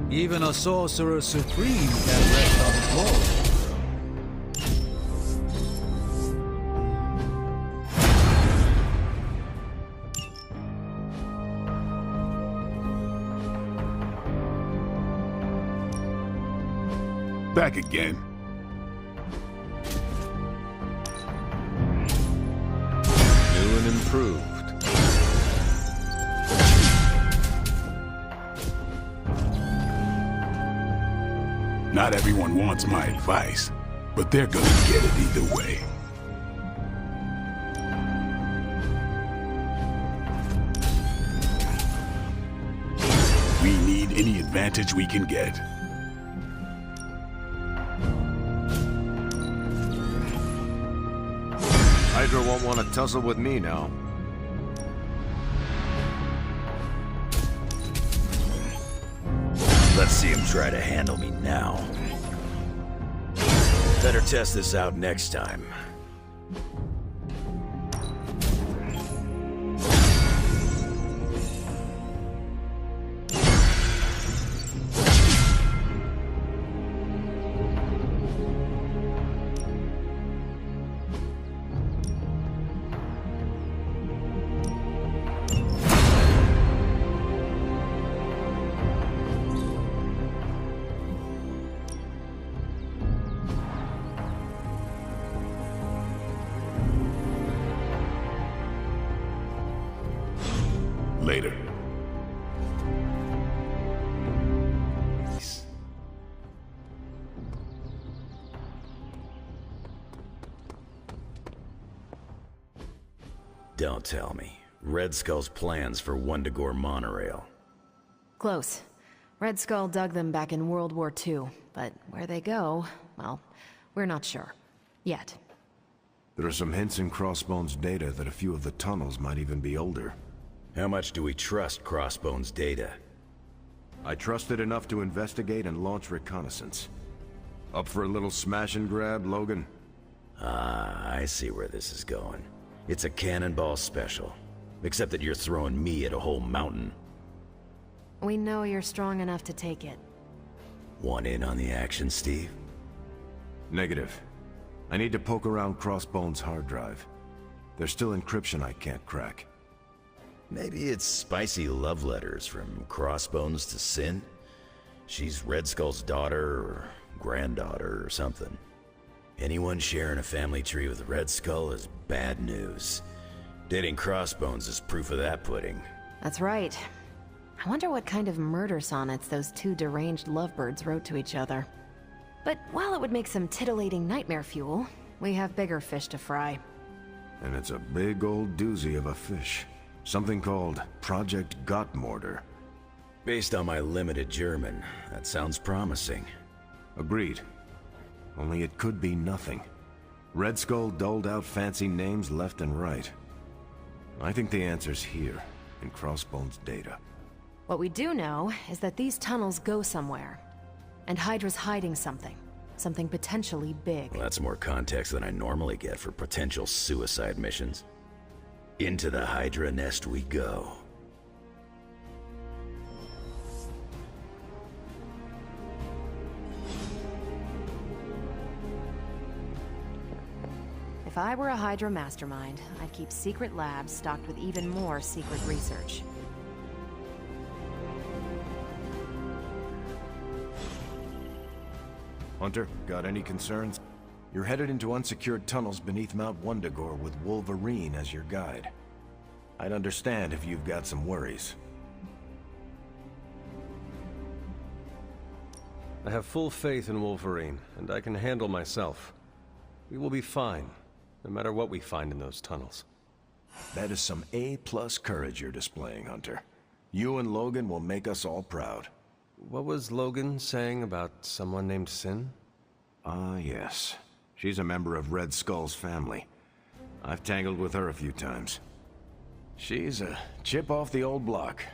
Even a sorcerer supreme can rest on the floor. Back again. New and improved. Not everyone wants my advice. but they're gonna get it either way. We need any advantage we can get. Hydra won't want to tussle with me now. Let's see him try to handle me now. Better test this out next time. Later. Don't tell me. Red Skull's plans for Wundagore monorail. Close. Red Skull dug them back in World War II, but where they go, well, we're not sure. Yet. There are some hints in Crossbone's data that a few of the tunnels might even be older. How much do we trust Crossbone's data? I trust it enough to investigate and launch reconnaissance. Up for a little smash and grab, Logan? Ah, I see where this is going. It's a cannonball special. Except that you're throwing me at a whole mountain. We know you're strong enough to take it. Want in on the action, Steve? Negative. I need to poke around Crossbone's hard drive. There's still encryption I can't crack. Maybe it's spicy love letters from Crossbones to Sin? She's Red Skull's daughter or granddaughter or something. Anyone sharing a family tree with Red Skull is bad news. Dating Crossbones is proof of that pudding. That's right. I wonder what kind of murder sonnets those two deranged lovebirds wrote to each other. But while it would make some titillating nightmare fuel, we have bigger fish to fry. And it's a big old doozy of a fish. Something called Project Gottmorder. Based on my limited German, that sounds promising. Agreed. Only it could be nothing. Red Skull doled out fancy names left and right. I think the answer's here, in Crossbone's data. What we do know is that these tunnels go somewhere. And Hydra's hiding something. Something potentially big. Well, that's more context than I normally get for potential suicide missions. Into the Hydra nest we go. If I were a Hydra mastermind, I'd keep secret labs stocked with even more secret research. Hunter, got any concerns? You're headed into unsecured tunnels beneath Mount Wundagore with Wolverine as your guide. I'd understand if you've got some worries. I have full faith in Wolverine, and I can handle myself. We will be fine, no matter what we find in those tunnels. That is some A-plus courage you're displaying, Hunter. You and Logan will make us all proud. What was Logan saying about someone named Sin? Ah, yes. She's a member of Red Skull's family. I've tangled with her a few times. She's a chip off the old block.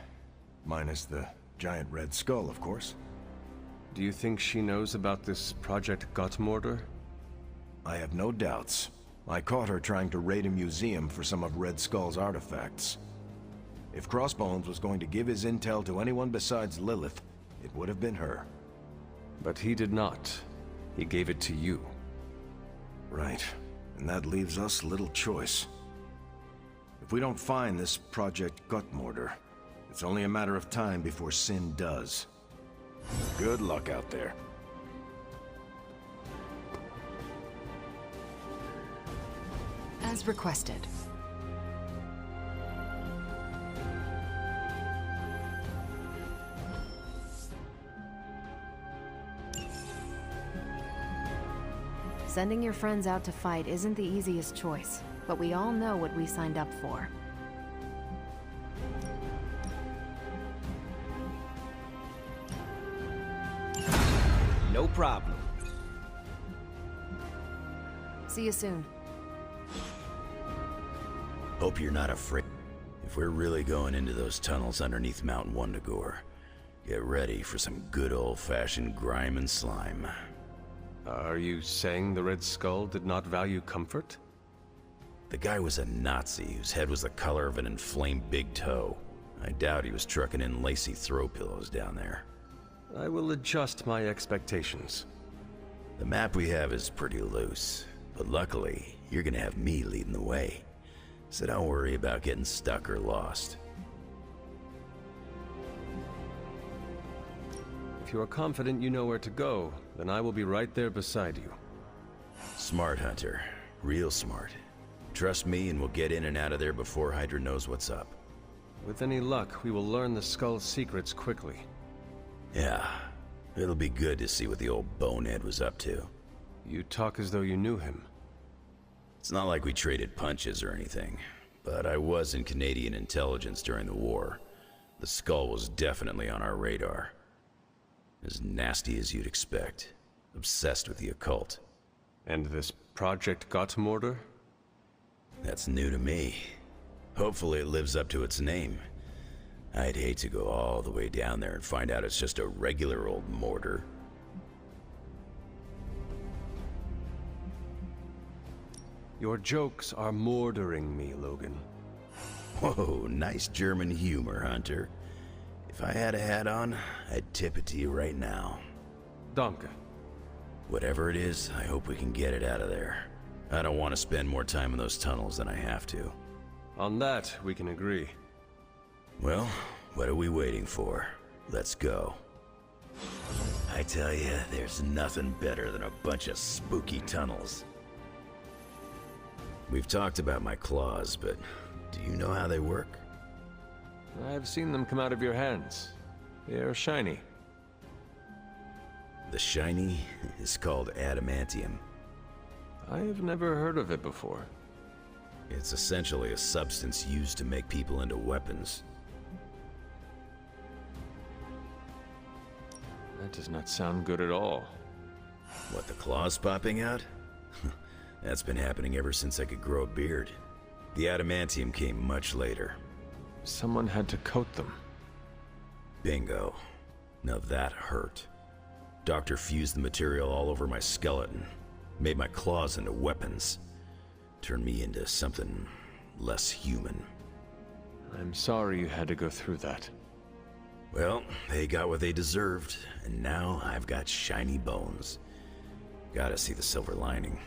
Minus the giant Red Skull, of course. Do you think she knows about this Project Gottmorder? I have no doubts. I caught her trying to raid a museum for some of Red Skull's artifacts. If Crossbones was going to give his intel to anyone besides Lilith, it would have been her. But he did not. He gave it to you. Right. And that leaves us little choice. If we don't find this Project Gottmorder, it's only a matter of time before Sin does. Good luck out there. As requested. Sending your friends out to fight isn't the easiest choice, but we all know what we signed up for. No problem. See you soon. Hope you're not afraid. If we're really going into those tunnels underneath Mount Wundagore, get ready for some good old-fashioned grime and slime. Are you saying the Red Skull did not value comfort? The guy was a Nazi whose head was the color of an inflamed big toe. I doubt he was trucking in lacy throw pillows down there. I will adjust my expectations. The map we have is pretty loose, but luckily, you're gonna have me leading the way. So don't worry about getting stuck or lost. If you are confident you know where to go, then I will be right there beside you. Smart, Hunter. Real smart. Trust me and we'll get in and out of there before Hydra knows what's up. With any luck, we will learn the Skull's secrets quickly. Yeah, it'll be good to see what the old bonehead was up to. You talk as though you knew him. It's not like we traded punches or anything, but I was in Canadian intelligence during the war. The Skull was definitely on our radar. As nasty as you'd expect. Obsessed with the occult. And this Project Gottmorder? That's new to me. Hopefully it lives up to its name. I'd hate to go all the way down there and find out it's just a regular old mortar. Your jokes are mordering me, Logan. Whoa, nice German humor, Hunter. If I had a hat on, I'd tip it to you right now. Danke. Whatever it is, I hope we can get it out of there. I don't want to spend more time in those tunnels than I have to. On that, we can agree. Well, what are we waiting for? Let's go. I tell you, there's nothing better than a bunch of spooky tunnels. We've talked about my claws, but do you know how they work? I've seen them come out of your hands. They are shiny. The shiny is called adamantium. I have never heard of it before. It's essentially a substance used to make people into weapons. That does not sound good at all. What, the claws popping out? That's been happening ever since I could grow a beard. The adamantium came much later. Someone had to coat them. Bingo. Now that hurt. Doctor fused the material all over my skeleton. Made my claws into weapons. Turned me into something less human. I'm sorry you had to go through that. Well, they got what they deserved, and now I've got shiny bones. Gotta see the silver lining.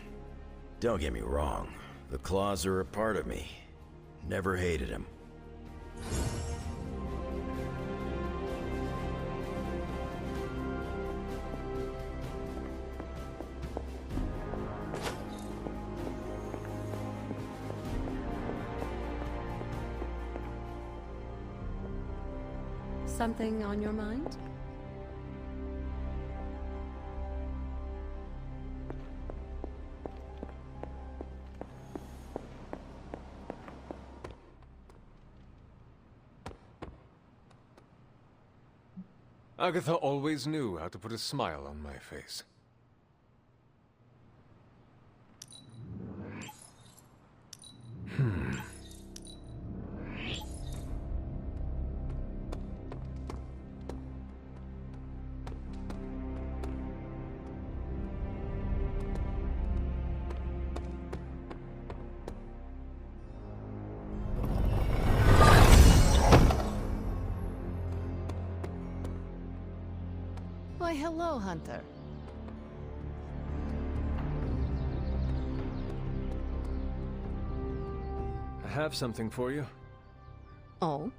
Don't get me wrong, the claws are a part of me. Never hated them. Something on your mind? Agatha always knew how to put a smile on my face. Why, hello, Hunter. I have something for you. Oh?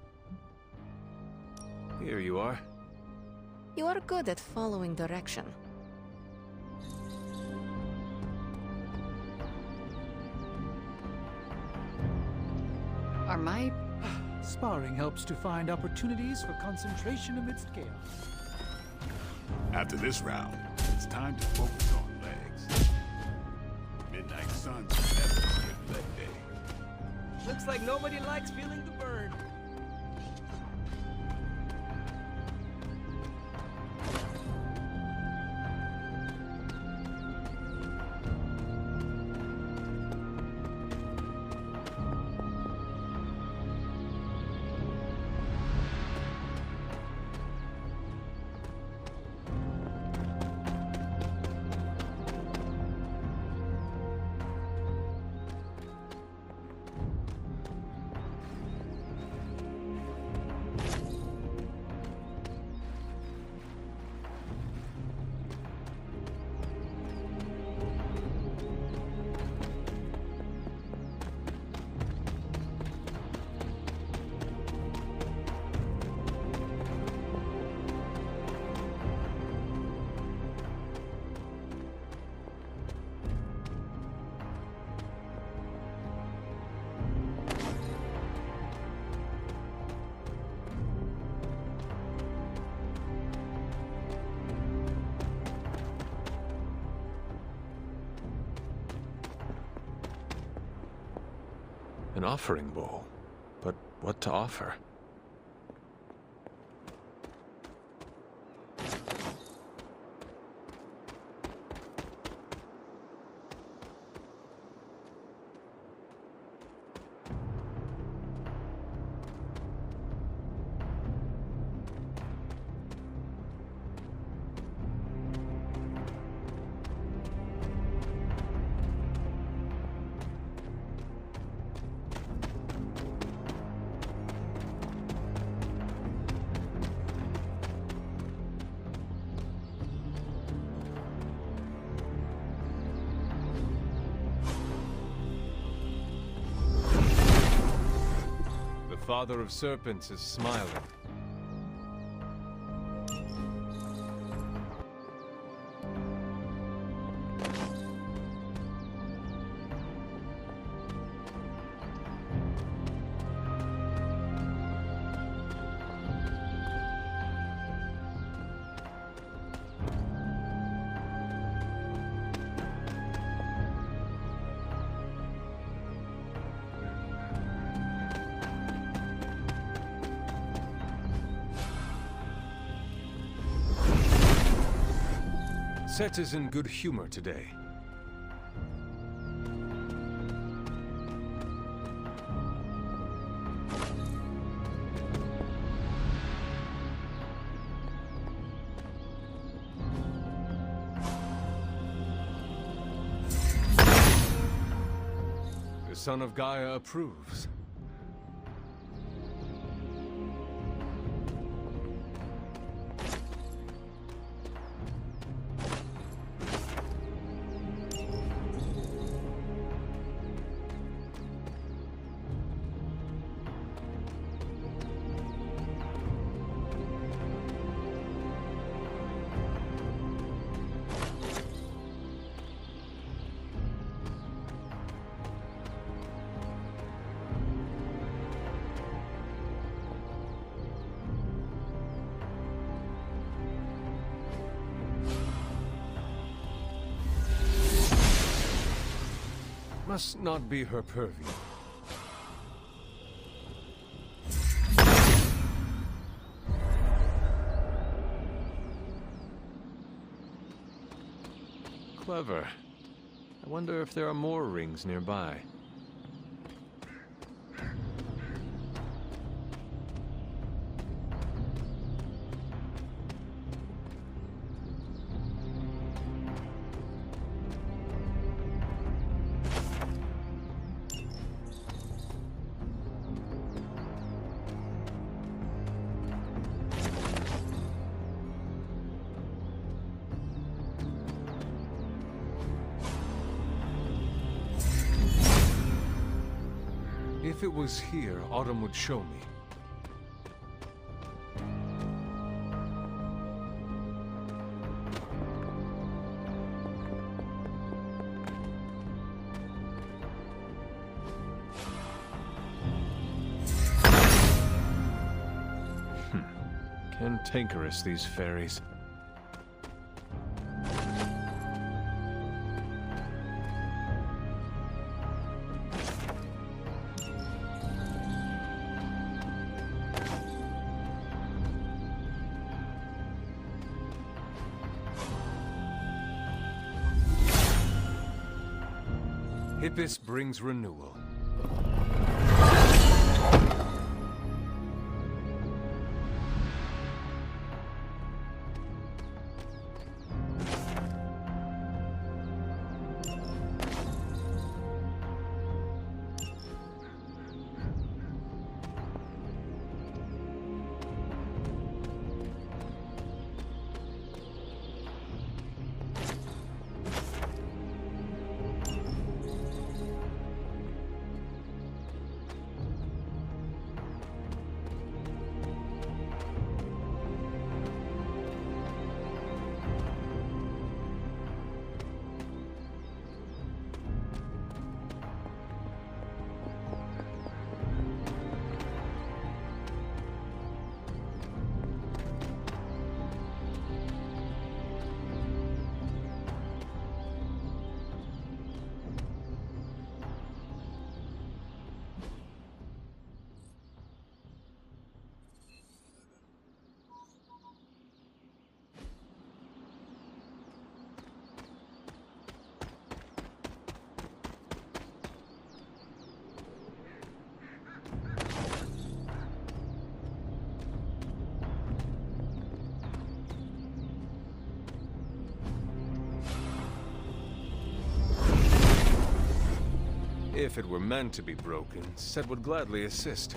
Here you are. You are good at following direction. Are my... Sparring helps to find opportunities for concentration amidst chaos. After this round, it's time to focus on legs. Midnight Suns never skipped that day. Looks like nobody likes feeling the burn. An offering bowl. But what to offer? The Father of Serpents is smiling. Set is in good humor today. The son of Gaia approves. Must not be her purview. Clever. I wonder if there are more rings nearby. If it was here, Autumn would show me. Cantankerous, these fairies. Hippus brings renewal. If it were meant to be broken, Set would gladly assist.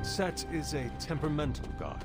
Set is a temperamental god.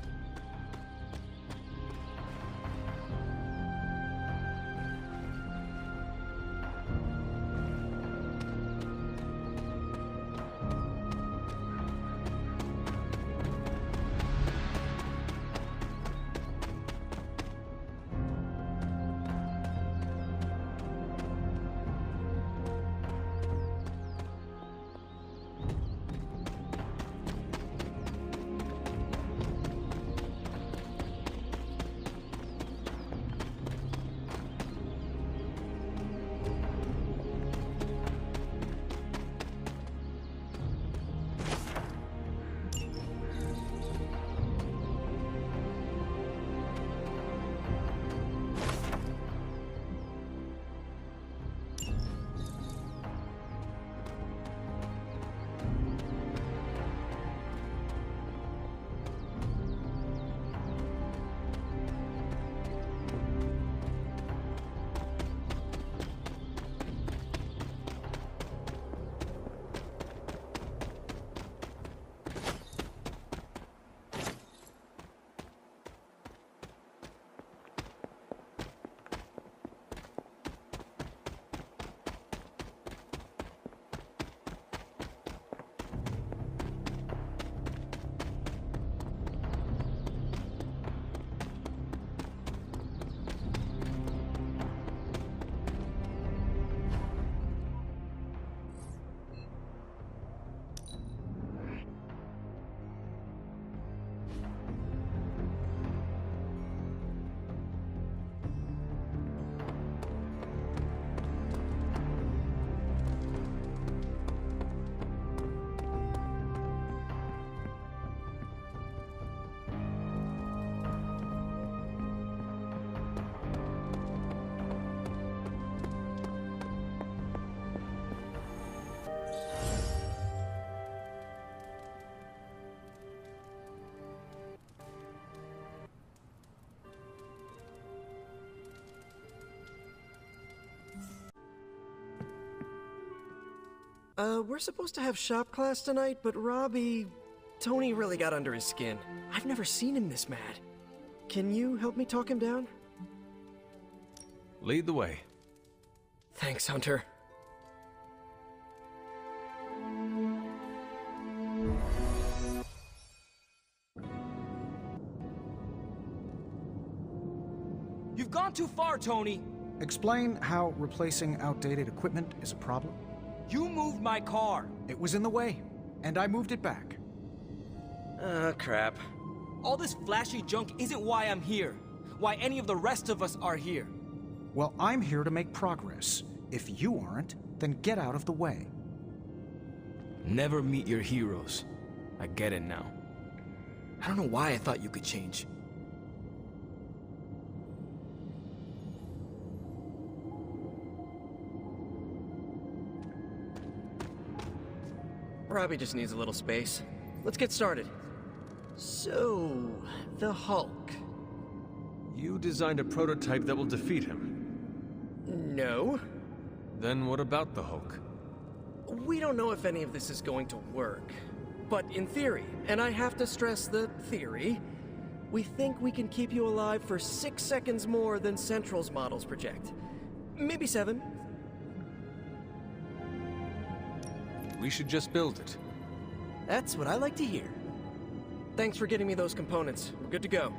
We're supposed to have shop class tonight, but Tony really got under his skin. I've never seen him this mad. Can you help me talk him down? Lead the way. Thanks, Hunter. You've gone too far, Tony! Explain how replacing outdated equipment is a problem. You moved my car! It was in the way, and I moved it back. Crap. All this flashy junk isn't why I'm here. Why any of the rest of us are here. Well, I'm here to make progress. If you aren't, then get out of the way. Never meet your heroes. I get it now. I don't know why I thought you could change. Robbie just needs a little space. Let's get started. So, the Hulk. You designed a prototype that will defeat him. No. Then what about the Hulk? We don't know if any of this is going to work. But in theory, and I have to stress the theory, we think we can keep you alive for 6 seconds more than Central's models project. Maybe 7. We should just build it. That's what I like to hear. Thanks for getting me those components. We're good to go.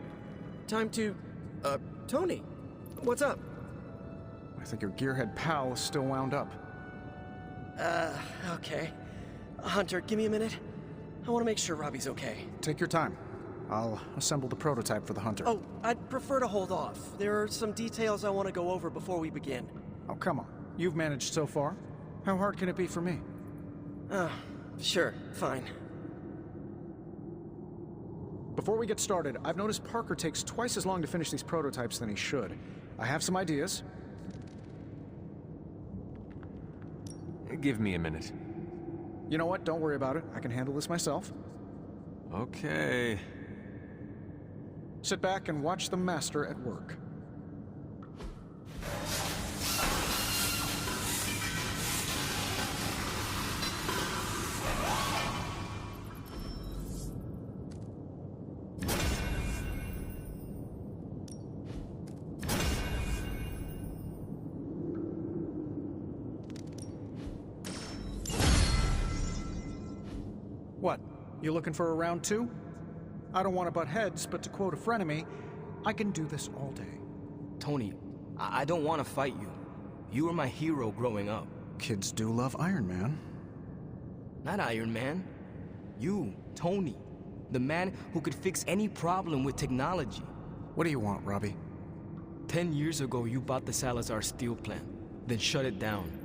Time to... Tony, what's up? I think your gearhead pal is still wound up. Okay. Hunter, give me a minute. I want to make sure Robbie's okay. Take your time. I'll assemble the prototype for the Hunter. Oh, I'd prefer to hold off. There are some details I want to go over before we begin. Oh, come on. You've managed so far. How hard can it be for me? Sure, fine. Before we get started, I've noticed Parker takes twice as long to finish these prototypes than he should. I have some ideas. Give me a minute. You know what? Don't worry about it. I can handle this myself. Okay. Sit back and watch the master at work. What? You looking for a round 2? I don't want to butt heads, but to quote a frenemy, I can do this all day. Tony, I don't want to fight you. You were my hero growing up. Kids do love Iron Man. Not Iron Man. You, Tony. The man who could fix any problem with technology. What do you want, Robbie? 10 years ago, you bought the Salazar steel plant, then shut it down.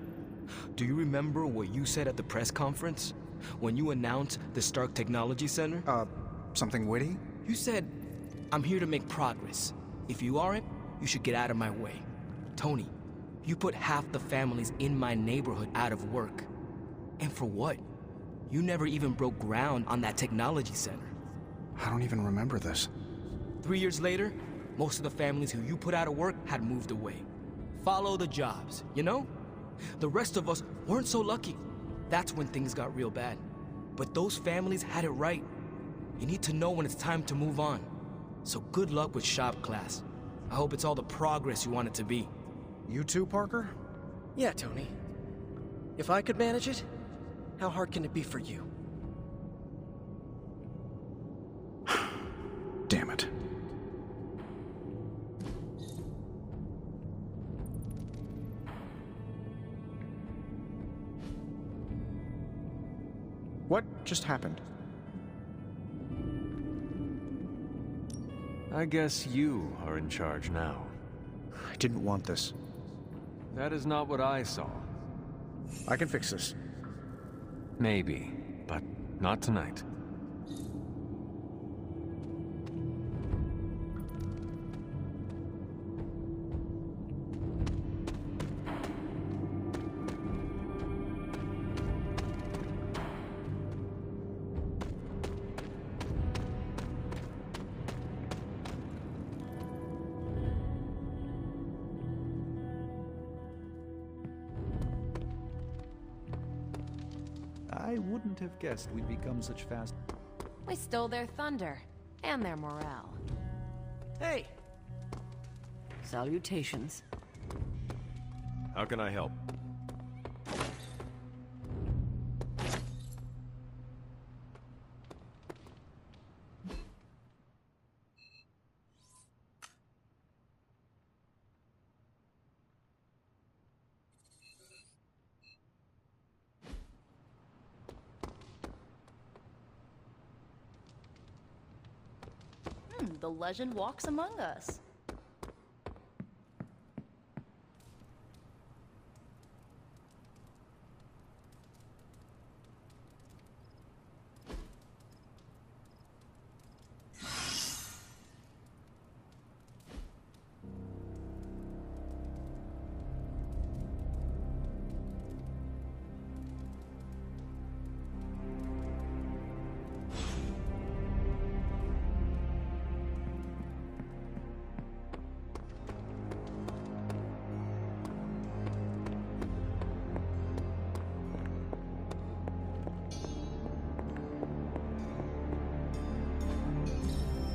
Do you remember what you said at the press conference? When you announced the Stark Technology Center? Something witty? You said, I'm here to make progress. If you aren't, you should get out of my way. Tony, you put half the families in my neighborhood out of work. And for what? You never even broke ground on that technology center. I don't even remember this. 3 years later, most of the families who you put out of work had moved away. Follow the jobs, you know? The rest of us weren't so lucky. That's when things got real bad. But those families had it right. You need to know when it's time to move on. So good luck with shop class. I hope it's all the progress you want it to be. You too, Parker? Yeah, Tony. If I could manage it, how hard can it be for you? Damn it. What just happened? I guess you are in charge now. I didn't want this. That is not what I saw. I can fix this. Maybe, but not tonight. I wouldn't have guessed we'd become such fast... We stole their thunder, and their morale. Hey! Salutations. How can I help? the legend walks among us.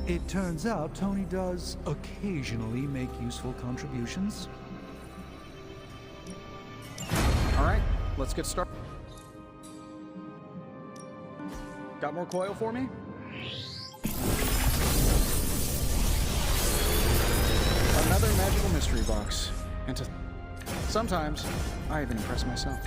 It turns out Tony does occasionally make useful contributions. All right, let's get started. Got more coil for me? Another magical mystery box. And sometimes, I even impress myself.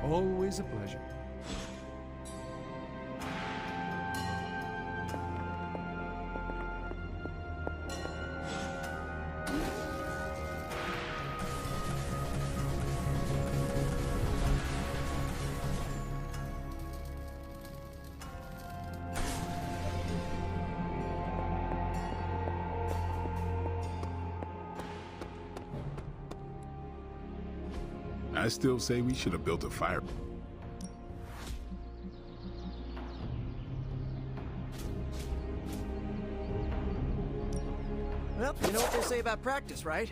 Always a pleasure. I still say we should have built a fire. Well, you know what they say about practice, right?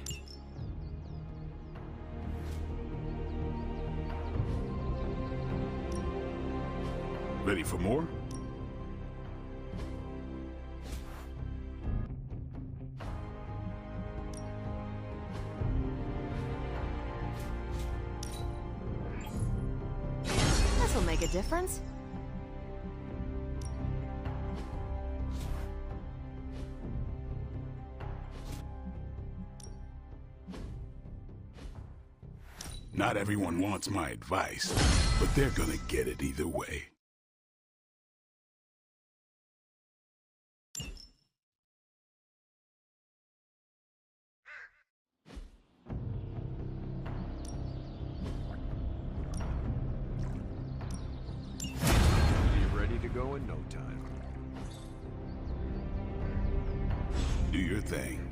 Ready for more? This'll make a difference. Not everyone wants my advice, but they're gonna get it either way. Be ready to go in no time. Do your thing.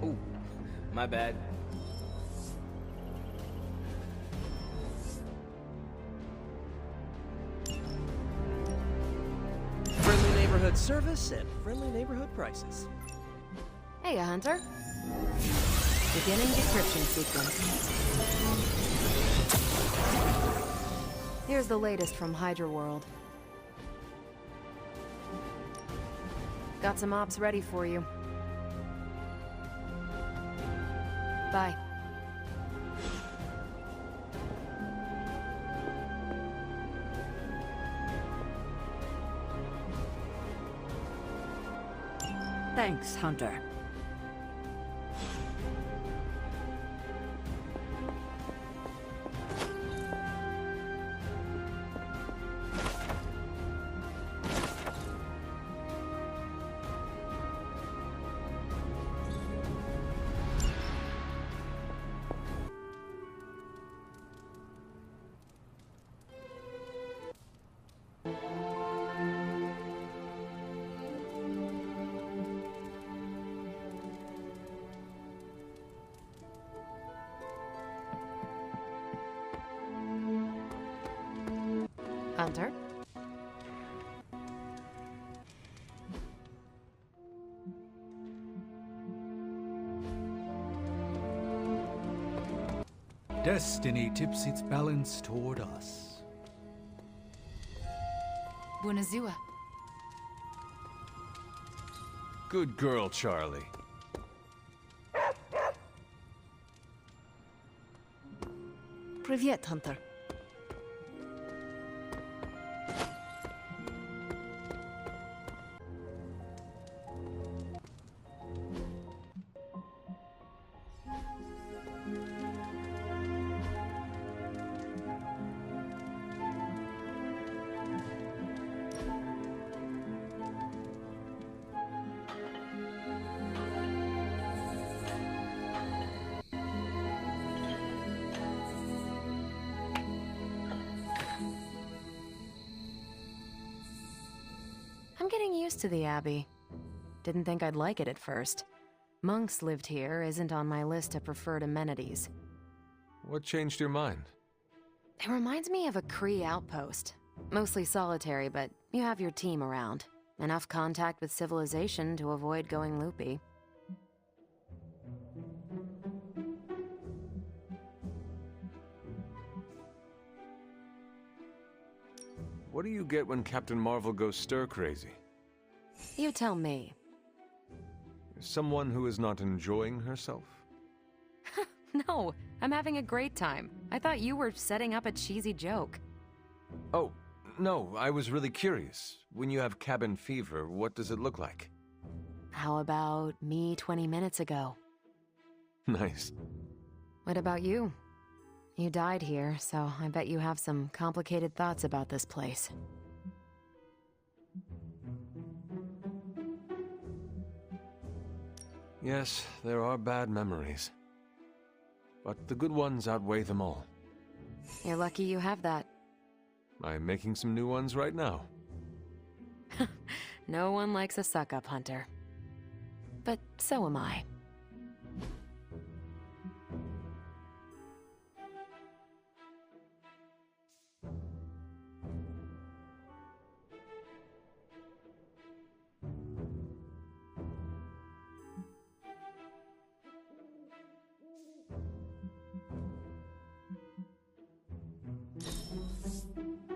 Oh, my bad. Friendly neighborhood service at friendly neighborhood prices. Hey, Hunter. Beginning decryption sequence. Here's the latest from Hydra World. Got some ops ready for you. Bye. Thanks, Hunter. Hunter? Destiny tips its balance toward us. Bună ziua. Good girl, Charlie. Привет, Hunter. I'm getting used to the Abbey. Didn't think I'd like it at first. Monks lived here isn't on my list of preferred amenities. What changed your mind? It reminds me of a Kree outpost. Mostly solitary, but you have your team around. Enough contact with civilization to avoid going loopy. What do you get when Captain Marvel goes stir-crazy? You tell me. Someone who is not enjoying herself? No, I'm having a great time. I thought you were setting up a cheesy joke. Oh, no, I was really curious. When you have cabin fever, what does it look like? How about me 20 minutes ago? Nice. What about you? You died here, so I bet you have some complicated thoughts about this place. Yes, there are bad memories. But the good ones outweigh them all. You're lucky you have that. I'm making some new ones right now. No one likes a suck-up, Hunter. But so am I.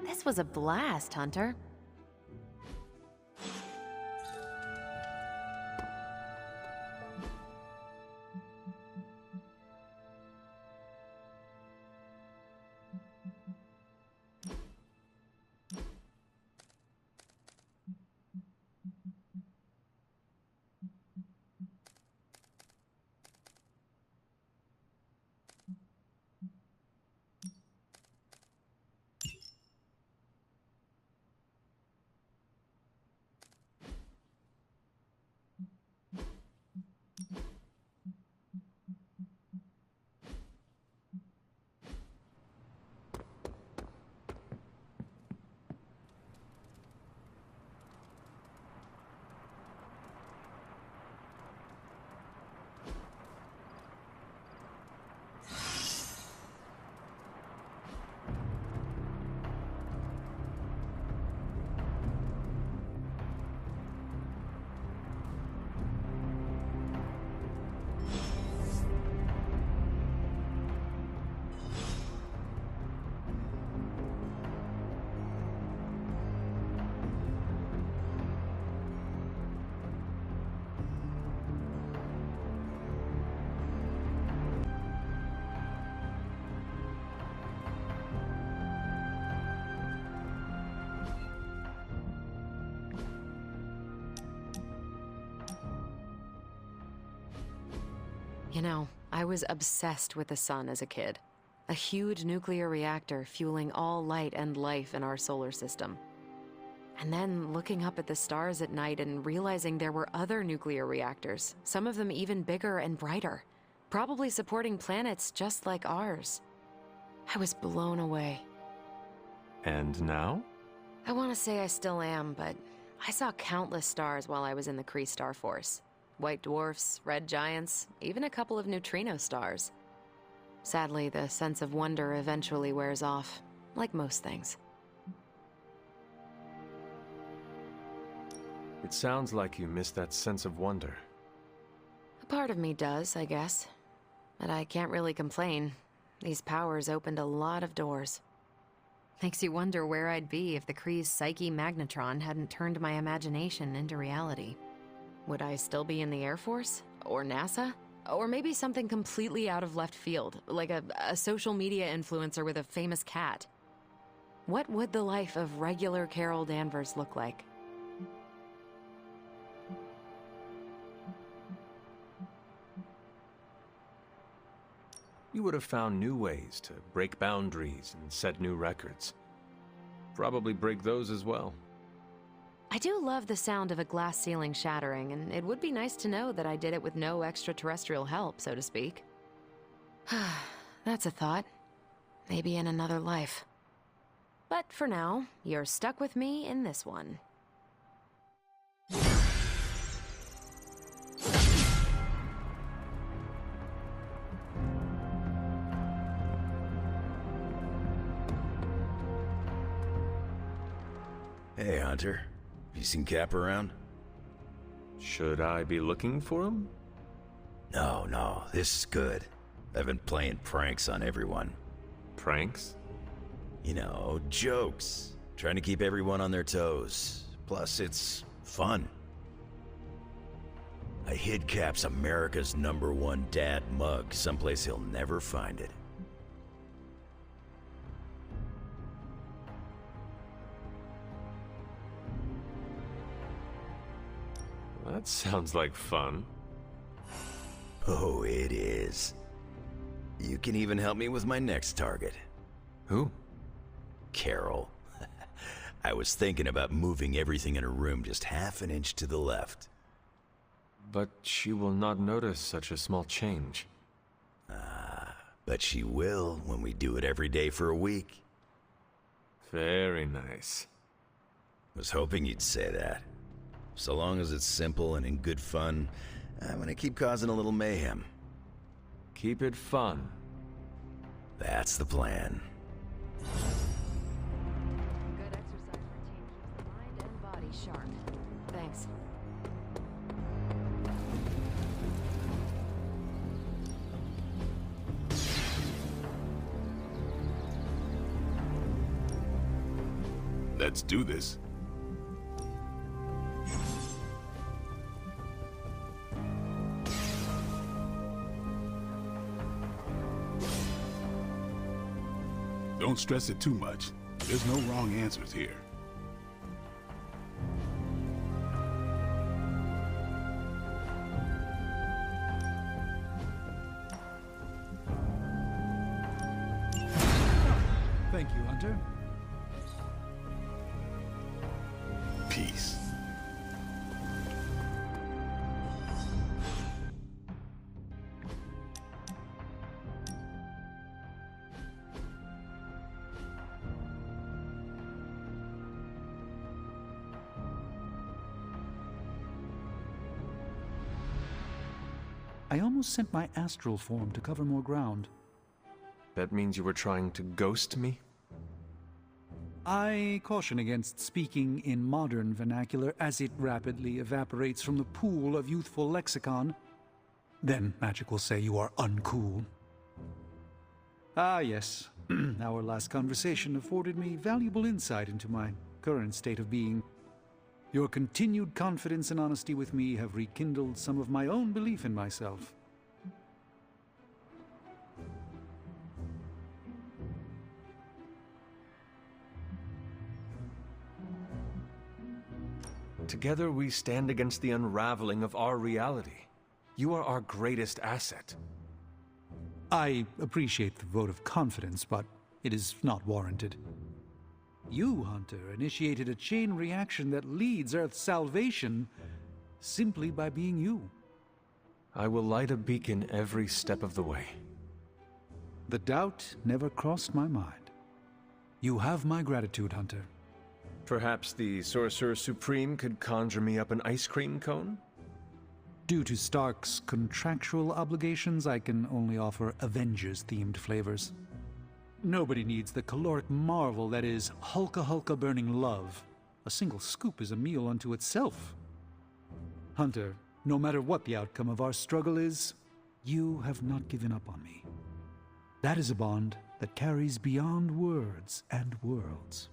This was a blast, Hunter. You know, I was obsessed with the sun as a kid. A huge nuclear reactor fueling all light and life in our solar system. And then looking up at the stars at night and realizing there were other nuclear reactors, some of them even bigger and brighter, probably supporting planets just like ours. I was blown away. And now? I want to say I still am, but I saw countless stars while I was in the Kree Star Force. White dwarfs, red giants, even a couple of neutrino stars. Sadly, the sense of wonder eventually wears off, like most things. It sounds like you miss that sense of wonder. A part of me does, I guess. But I can't really complain. These powers opened a lot of doors. Makes you wonder where I'd be if the Kree's Psyche Magnetron hadn't turned my imagination into reality. Would I still be in the Air Force? Or NASA? Or maybe something completely out of left field, like a social media influencer with a famous cat? What would the life of regular Carol Danvers look like? You would have found new ways to break boundaries and set new records. Probably break those as well. I do love the sound of a glass ceiling shattering, and it would be nice to know that I did it with no extraterrestrial help, so to speak. That's a thought. Maybe in another life. But for now, you're stuck with me in this one. Hey, Hunter. You seen Cap around? Should I be looking for him? No, this is good. I've been playing pranks on everyone. Pranks? You know, jokes. Trying to keep everyone on their toes. Plus, it's fun. I hid Cap's America's #1 dad mug someplace he'll never find it. That sounds like fun. Oh, it is. You can even help me with my next target. Who? Carol. I was thinking about moving everything in her room just half an inch to the left. But she will not notice such a small change. But she will when we do it every day for a week. Very nice. Was hoping you'd say that. So long as it's simple and in good fun, I'm gonna keep causing a little mayhem. Keep it fun. That's the plan. Good exercise routine keeps the mind and body sharp. Thanks. Let's do this. Don't stress it too much. There's no wrong answers here. Thank you, Hunter. Peace. I almost sent my astral form to cover more ground. That means you were trying to ghost me? I caution against speaking in modern vernacular as it rapidly evaporates from the pool of youthful lexicon. Then magic will say you are uncool. Ah, yes. Our last conversation afforded me valuable insight into my current state of being. Your continued confidence and honesty with me have rekindled some of my own belief in myself. Together we stand against the unraveling of our reality. You are our greatest asset. I appreciate the vote of confidence, but it is not warranted. You, Hunter, initiated a chain reaction that leads Earth's salvation simply by being you. I will light a beacon every step of the way. The doubt never crossed my mind. You have my gratitude, Hunter. Perhaps the Sorcerer Supreme could conjure me up an ice cream cone? Due to Stark's contractual obligations, I can only offer Avengers-themed flavors. Nobody needs the caloric marvel that is Hulka Hulka burning love. A single scoop is a meal unto itself. Hunter, no matter what the outcome of our struggle is, you have not given up on me. That is a bond that carries beyond words and worlds.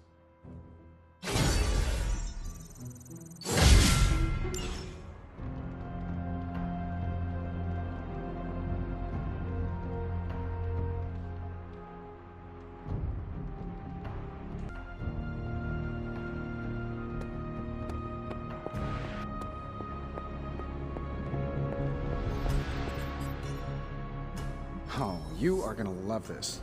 Oh, you are gonna love this.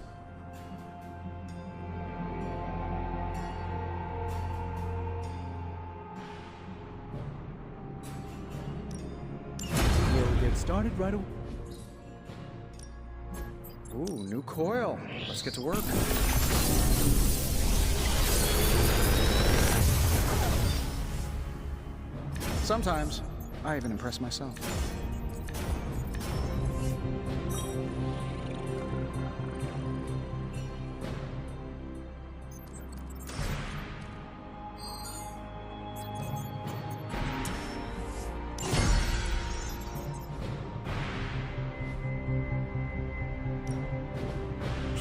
We'll get started right away. Ooh, new coil. Let's get to work. Sometimes, I even impress myself.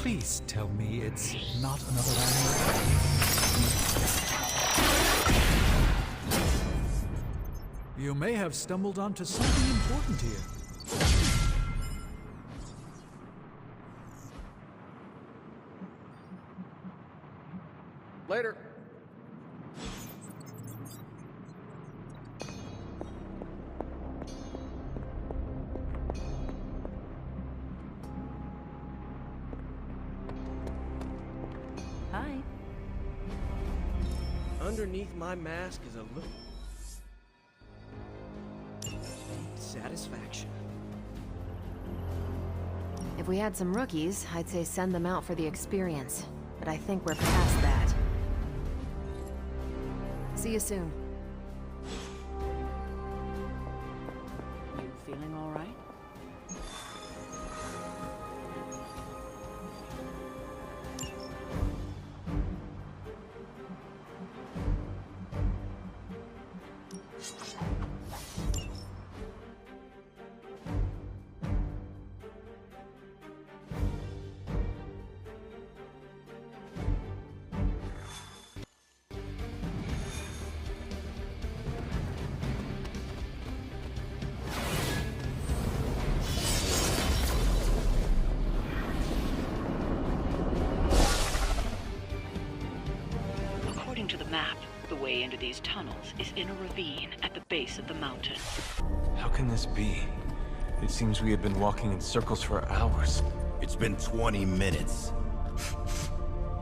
Please tell me it's not another animal. You may have stumbled onto something important here. Later. Hi. Underneath my mask is a little deep satisfaction. If we had some rookies, I'd say send them out for the experience. But I think we're past that. See you soon. You feeling all right? According to the map, the way into these tunnels is in a ravine at the base of the mountain. How can this be? It seems we have been walking in circles for hours. It's been 20 minutes.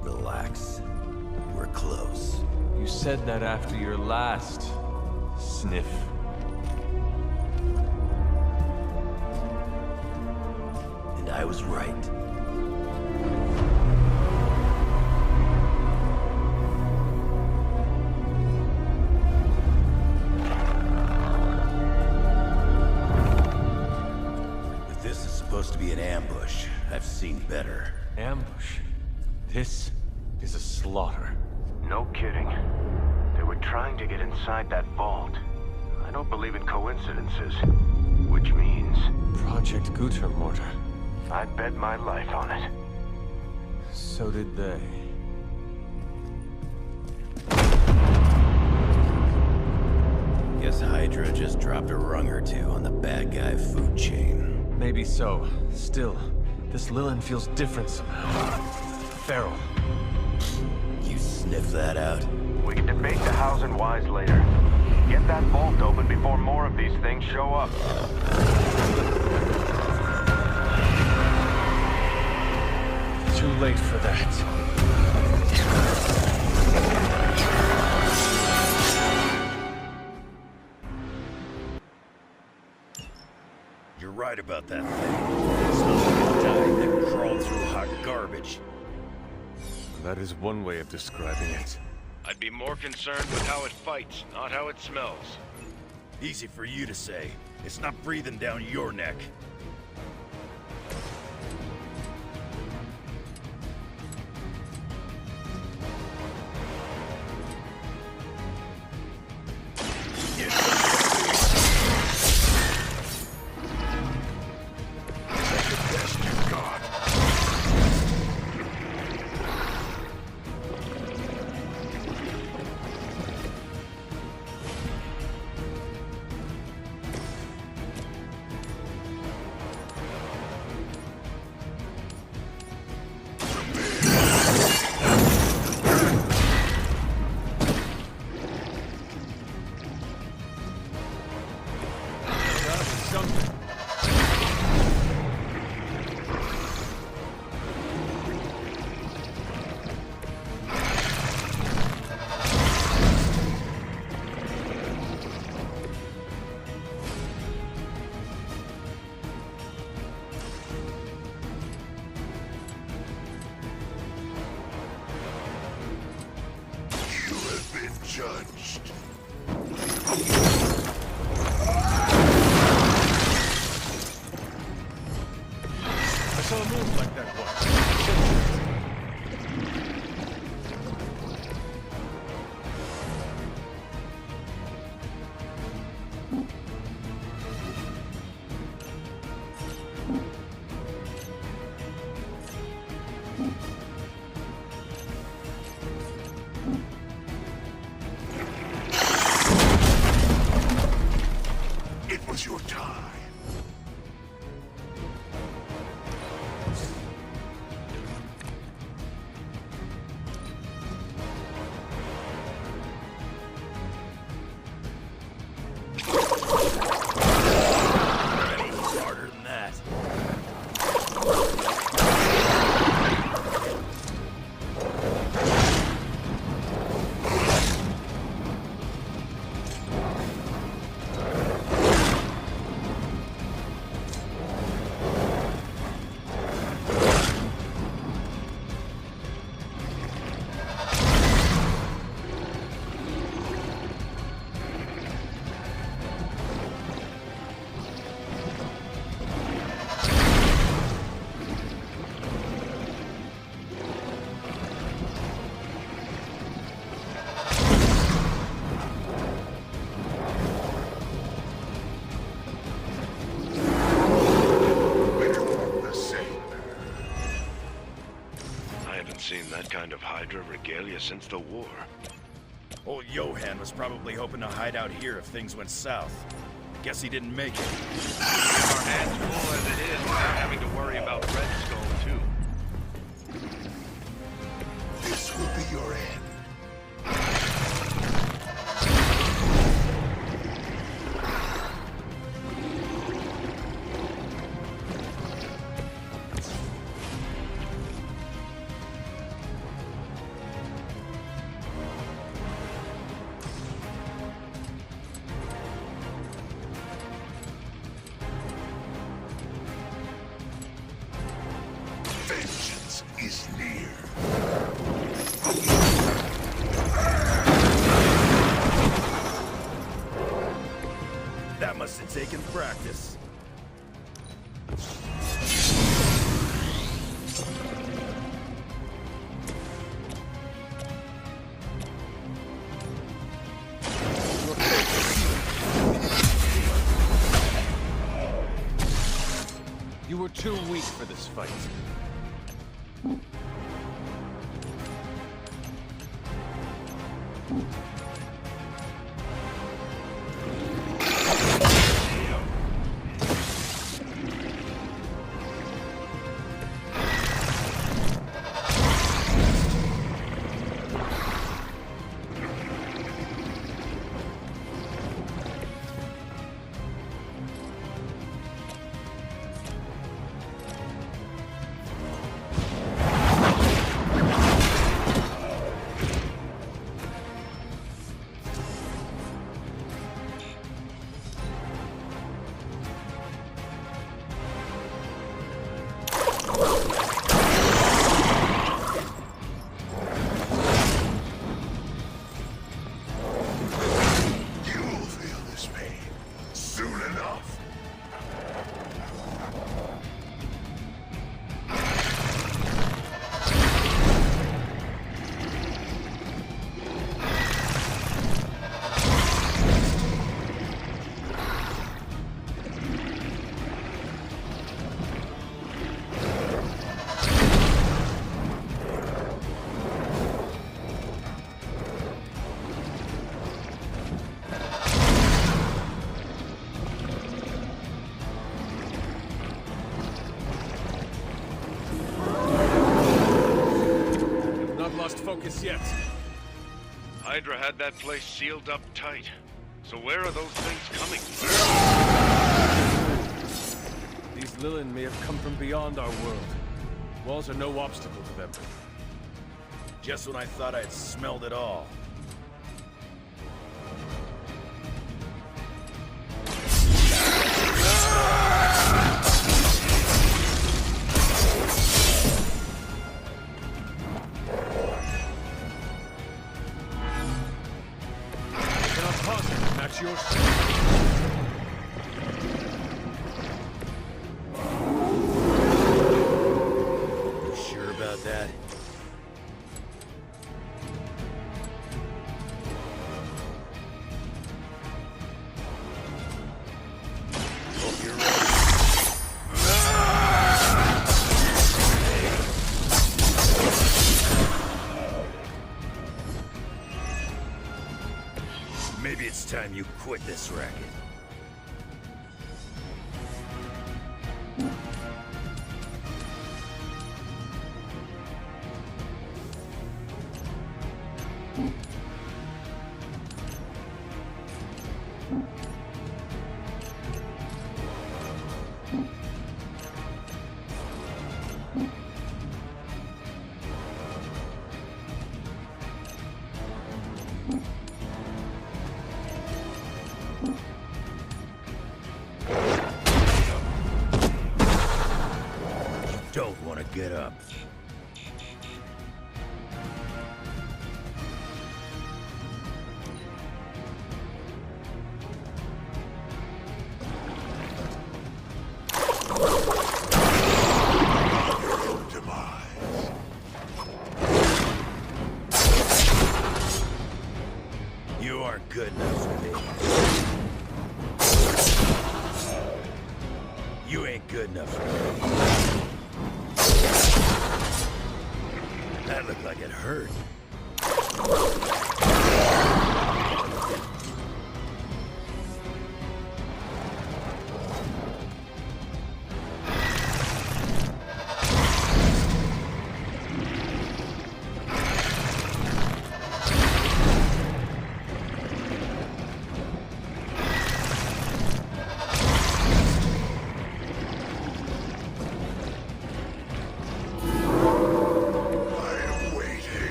Relax. We're close. You said that after your last sniff. And I was right. If this is supposed to be an ambush, I've seen better. Ambush? This is a slaughter. No kidding. They were trying to get inside that vault. I don't believe in coincidences. Which means... Project Gutermortar. I'd bet my life on it. So did they. Guess Hydra just dropped a rung or two on the bad guy food chain. Maybe so. Still, this Lilin feels different somehow. Feral. You sniff that out? We can debate the hows and whys later. Get that vault open before more of these things show up. Too late for that. You're right about that thing. Smells like a dive that crawled through hot garbage. That is one way of describing it. I'd be more concerned with how it fights, not how it smells. Easy for you to say. It's not breathing down your neck. Judged. I saw a move like that once. Hydra regalia since the war. Old Johan was probably hoping to hide out here if things went south. Guess he didn't make it. Our hands full as it is without having to worry about Red Skull, too. This will be your end. Vengeance is near. That must have taken practice. You were too weak for this fight. Focus yet. Hydra had that place sealed up tight. So where are those things coming from? These Lilin may have come from beyond our world. Walls are no obstacle to them. Just when I thought I'd smelled it all. Your you sure about that? Hope you're ready. Maybe it's time you quit this racket. Don't want to get up. You aren't good enough for me. You ain't good enough for me. That looked like it hurt.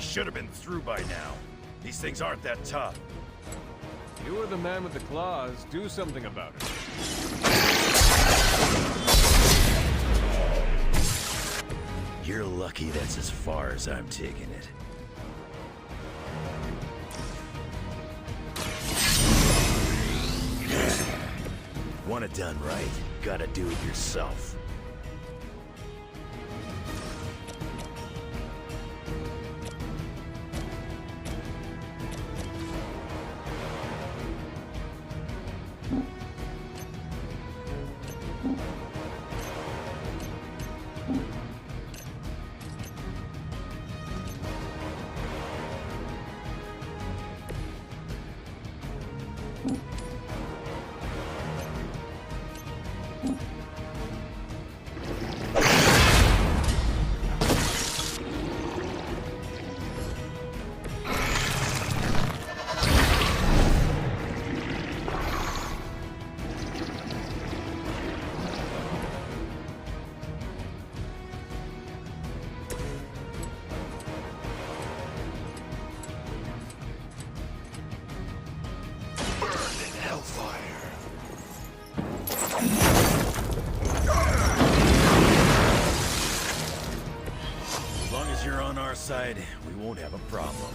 Should have been through by now. These things aren't that tough. You are the man with the claws. Do something about it. You're lucky that's as far as I'm taking it. Want it done right, gotta do it yourself. As long as you're on our side, we won't have a problem.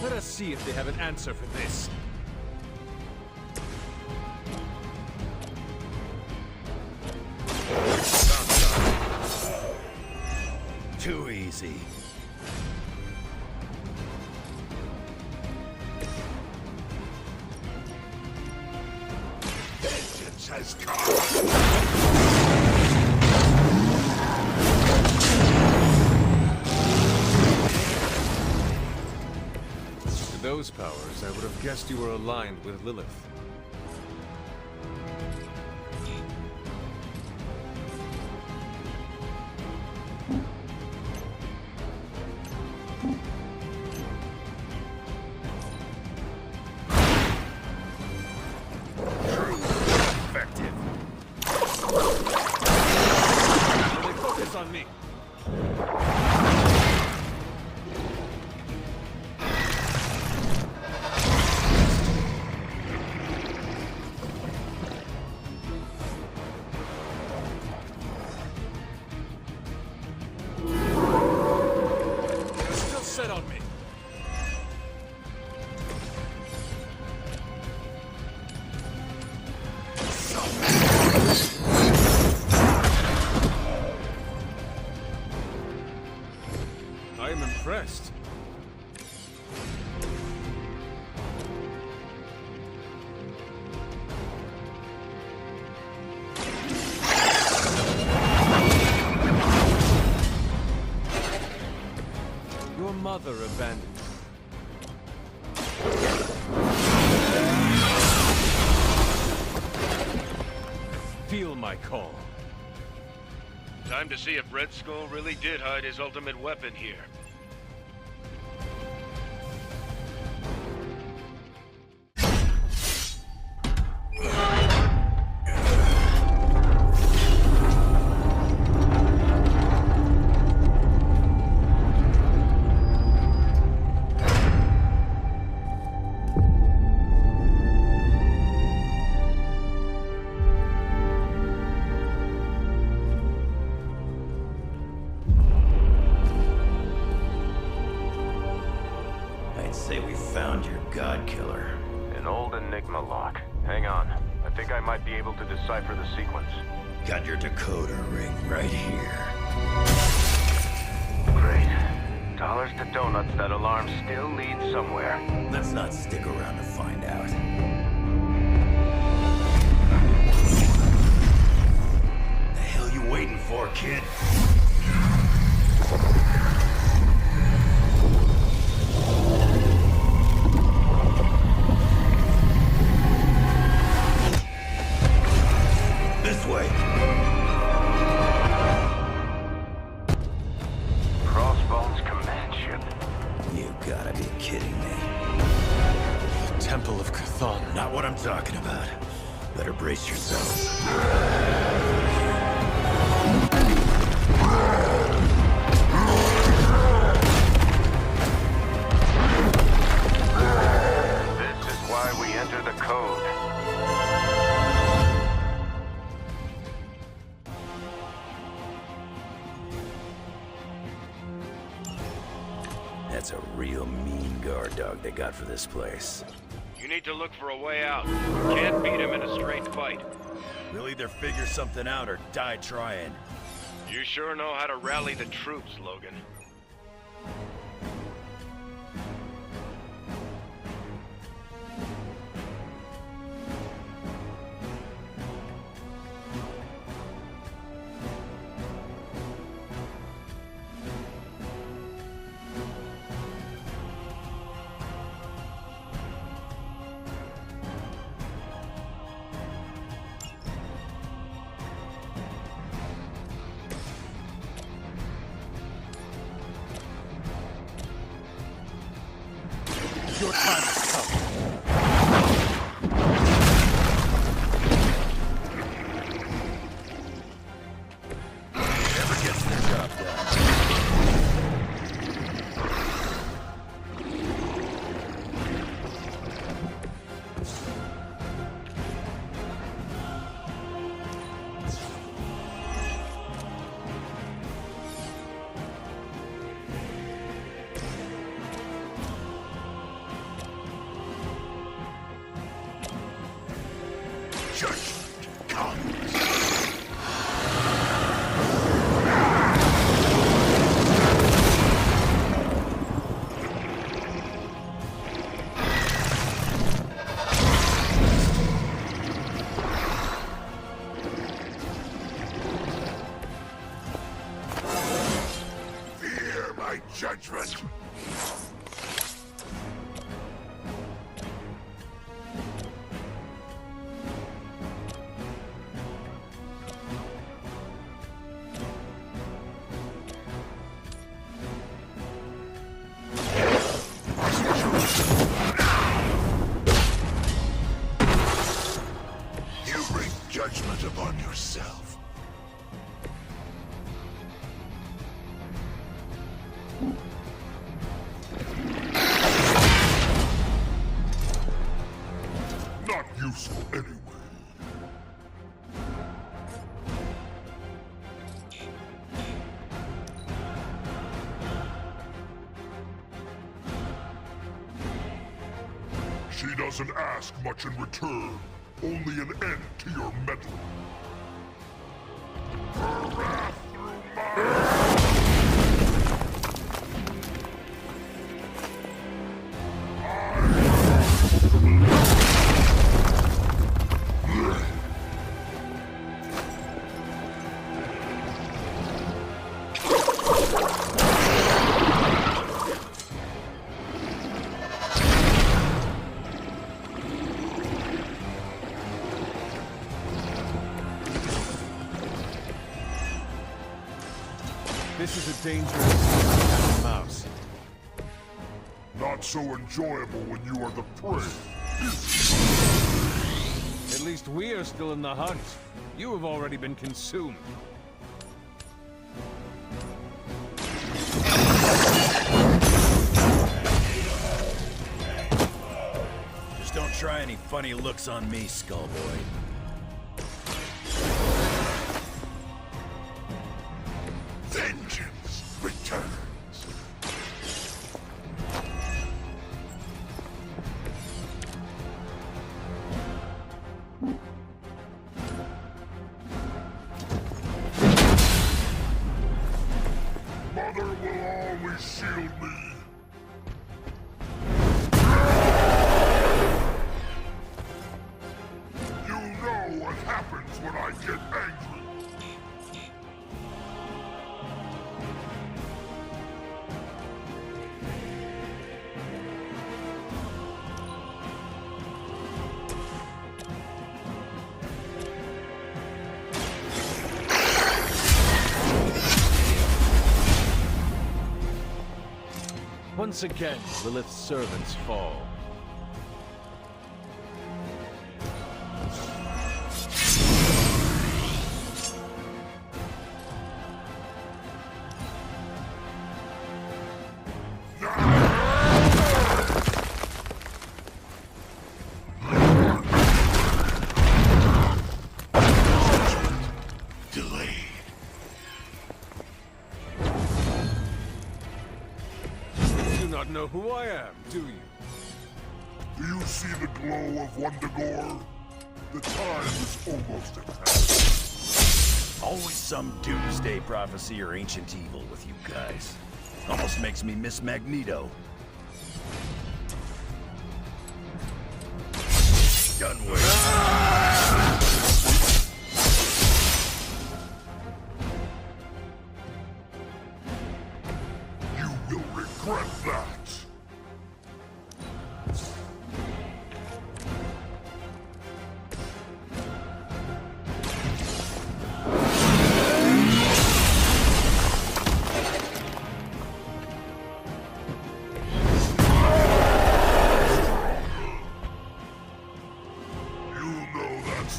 Let us see if they have an answer for this. Too easy. Vengeance has come. With those powers, I would have guessed you were aligned with Lilith. Effective. They focus on me. Set on me. I am impressed. Your mother abandoned you. Feel my call. Time to see if Red Skull really did hide his ultimate weapon here. found your god killer. An old Enigma lock. Hang on. I think I might be able to decipher the sequence. Got your decoder ring right here. Great. Dollars to donuts, that alarm still leads somewhere. Let's not stick around to find out. The hell you waiting for, kid? This way. Crossbones command ship. You gotta be kidding me. The Temple of Chthon. Not what I'm talking about. Better brace yourselves. This is why we enter the code. That's a real mean guard dog they got for this place. You need to look for a way out. Can't beat him in a straight fight. We'll either figure something out or die trying. You sure know how to rally the troops, Logan. Your time has come. Never gets their job done. Judgment comes. Fear my judgment. You bring judgment upon yourself. Not useful anyway. She doesn't ask much in return, only an end to your meddling. Her wrath through mine. This is a dangerous mouse. Not so enjoyable when you are the prey. At least we are still in the hunt. You have already been consumed. Just don't try any funny looks on me, Skullboy. Vengeance returns. Once again, Lilith's servants fall. Know who I am, do you? Do you see the glow of Wundagore? The time is almost at hand. Always some doomsday prophecy or ancient evil with you guys. Almost makes me miss Magneto. Done with. You will regret that.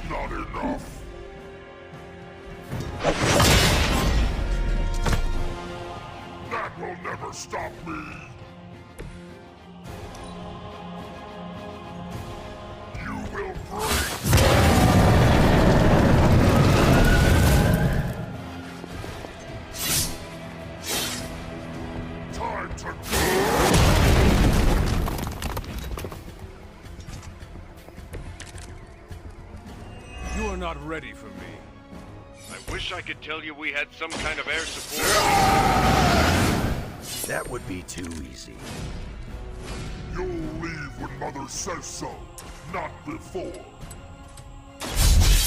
Not enough. That will never stop me. You will break. Time to go. You are not ready for me. I wish I could tell you we had some kind of air support. That would be too easy. You'll leave when Mother says so, not before.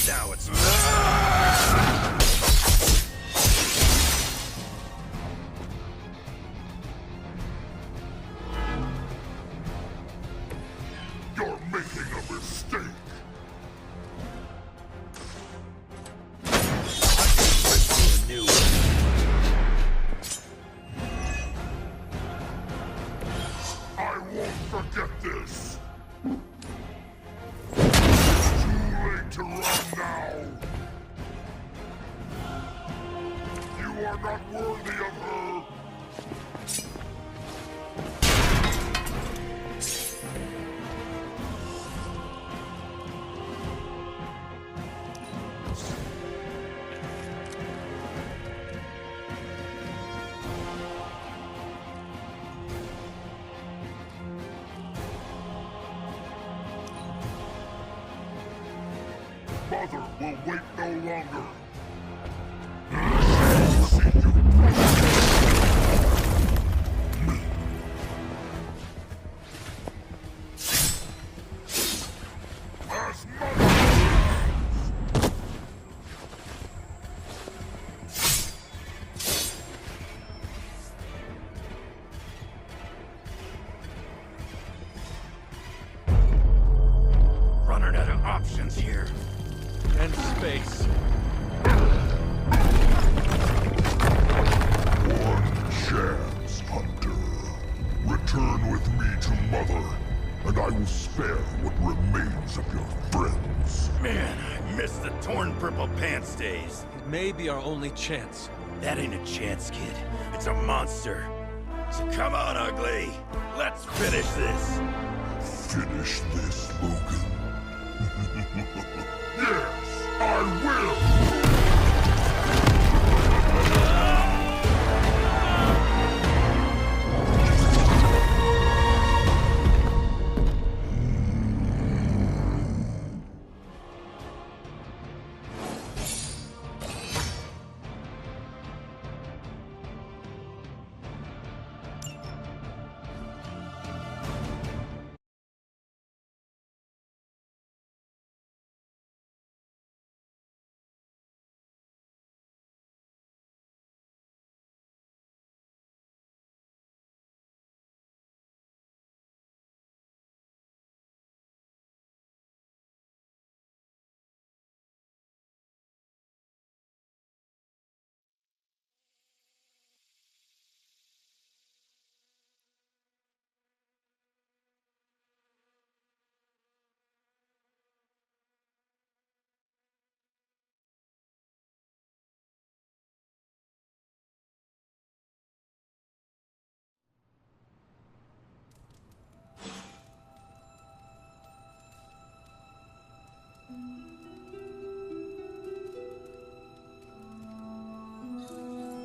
Now it's... You're making a mistake. I won't forget this. Too late to run now. You are not worthy of her. Mother will wait no longer. See you. As mother. Running out of options here. And space. One chance, Hunter. Return with me to Mother, and I will spare what remains of your friends. Man, I miss the torn purple pants days. It may be our only chance. That ain't a chance, kid. It's a monster. So come on, Ugly. Let's finish this. Finish this, Logan. Yes, I will!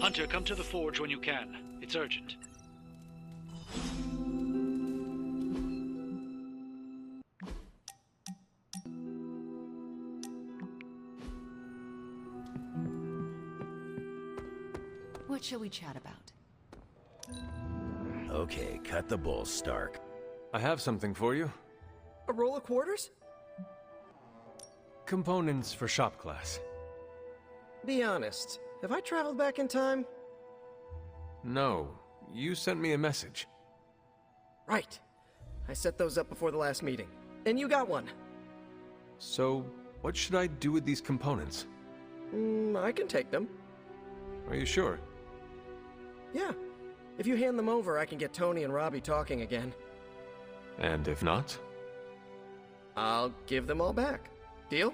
Hunter, come to the forge when you can. It's urgent. What shall we chat about? Okay, cut the bull, Stark. I have something for you. A roll of quarters? Components for shop class. Be honest, have I traveled back in time? No, you sent me a message. Right. I set those up before the last meeting. And you got one. So, what should I do with these components? I can take them. Are you sure? Yeah. If you hand them over, I can get Tony and Robbie talking again. And if not? I'll give them all back. Deal?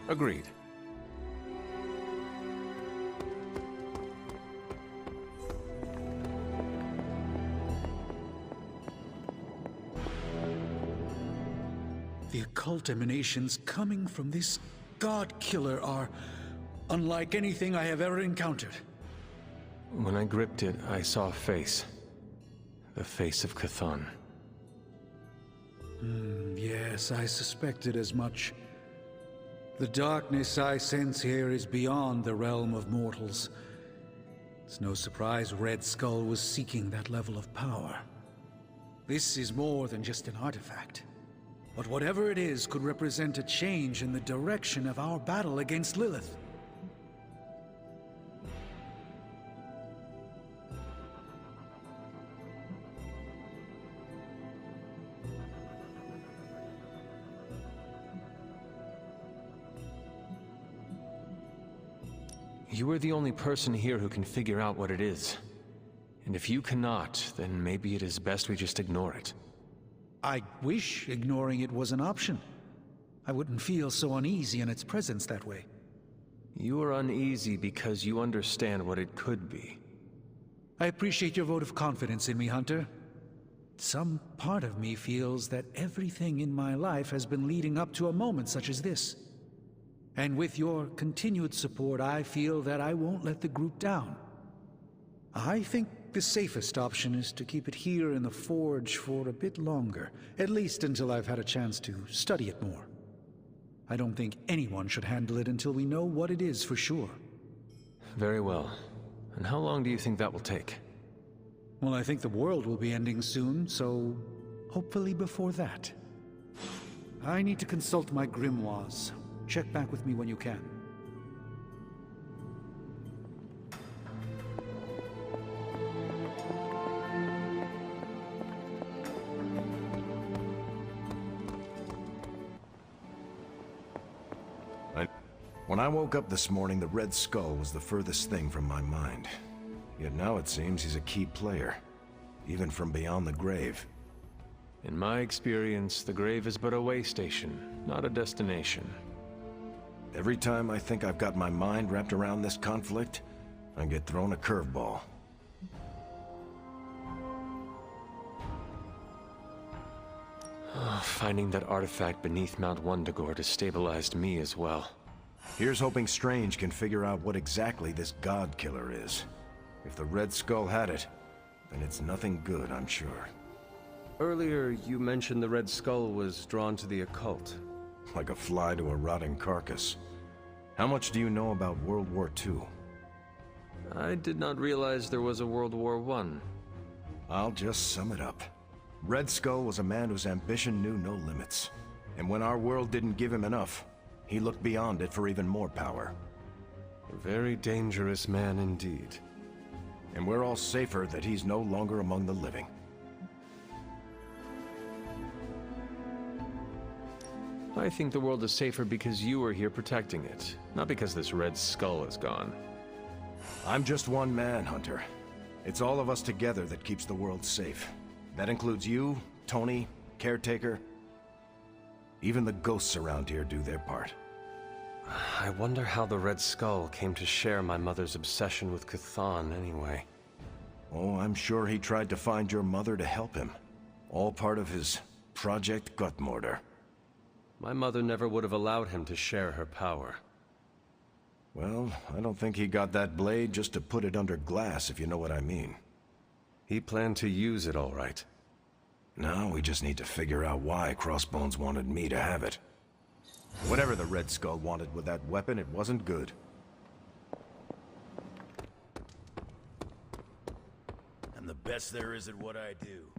Agreed. The occult emanations coming from this god killer are unlike anything I have ever encountered. When I gripped it, I saw a face. The face of Chthon. Yes, I suspected as much. The darkness I sense here is beyond the realm of mortals. It's no surprise Red Skull was seeking that level of power. This is more than just an artifact. But whatever it is could represent a change in the direction of our battle against Lilith. You are the only person here who can figure out what it is. And if you cannot, then maybe it is best we just ignore it. I wish ignoring it was an option. I wouldn't feel so uneasy in its presence that way. You are uneasy because you understand what it could be. I appreciate your vote of confidence in me, Hunter. Some part of me feels that everything in my life has been leading up to a moment such as this. And with your continued support, I feel that I won't let the group down. I think the safest option is to keep it here in the forge for a bit longer, at least until I've had a chance to study it more. I don't think anyone should handle it until we know what it is for sure. Very well. And how long do you think that will take? Well, I think the world will be ending soon, so hopefully before that. I need to consult my grimoires. Check back with me when you can. When I woke up this morning, the Red Skull was the furthest thing from my mind. Yet now it seems he's a key player, even from beyond the grave. In my experience, the grave is but a way station, not a destination. Every time I think I've got my mind wrapped around this conflict, I get thrown a curveball. Finding that artifact beneath Mount Wundagore destabilized me as well. Here's hoping Strange can figure out what exactly this god killer is. If the Red Skull had it, then it's nothing good, I'm sure. Earlier, you mentioned the Red Skull was drawn to the occult. Like a fly to a rotting carcass. How much do you know about World War II? I did not realize there was a World War I. I'll just sum it up. Red Skull was a man whose ambition knew no limits. And when our world didn't give him enough, he looked beyond it for even more power. A very dangerous man indeed. And we're all safer that he's no longer among the living. I think the world is safer because you are here protecting it, not because this Red Skull is gone. I'm just one man, Hunter. It's all of us together that keeps the world safe. That includes you, Tony, Caretaker. Even the ghosts around here do their part. I wonder how the Red Skull came to share my mother's obsession with Chthon anyway. Oh, I'm sure he tried to find your mother to help him. All part of his Project Guttmortar. My mother never would have allowed him to share her power. Well, I don't think he got that blade just to put it under glass, if you know what I mean. He planned to use it all right. Now we just need to figure out why Crossbones wanted me to have it. Whatever the Red Skull wanted with that weapon, it wasn't good. I'm the best there is at what I do.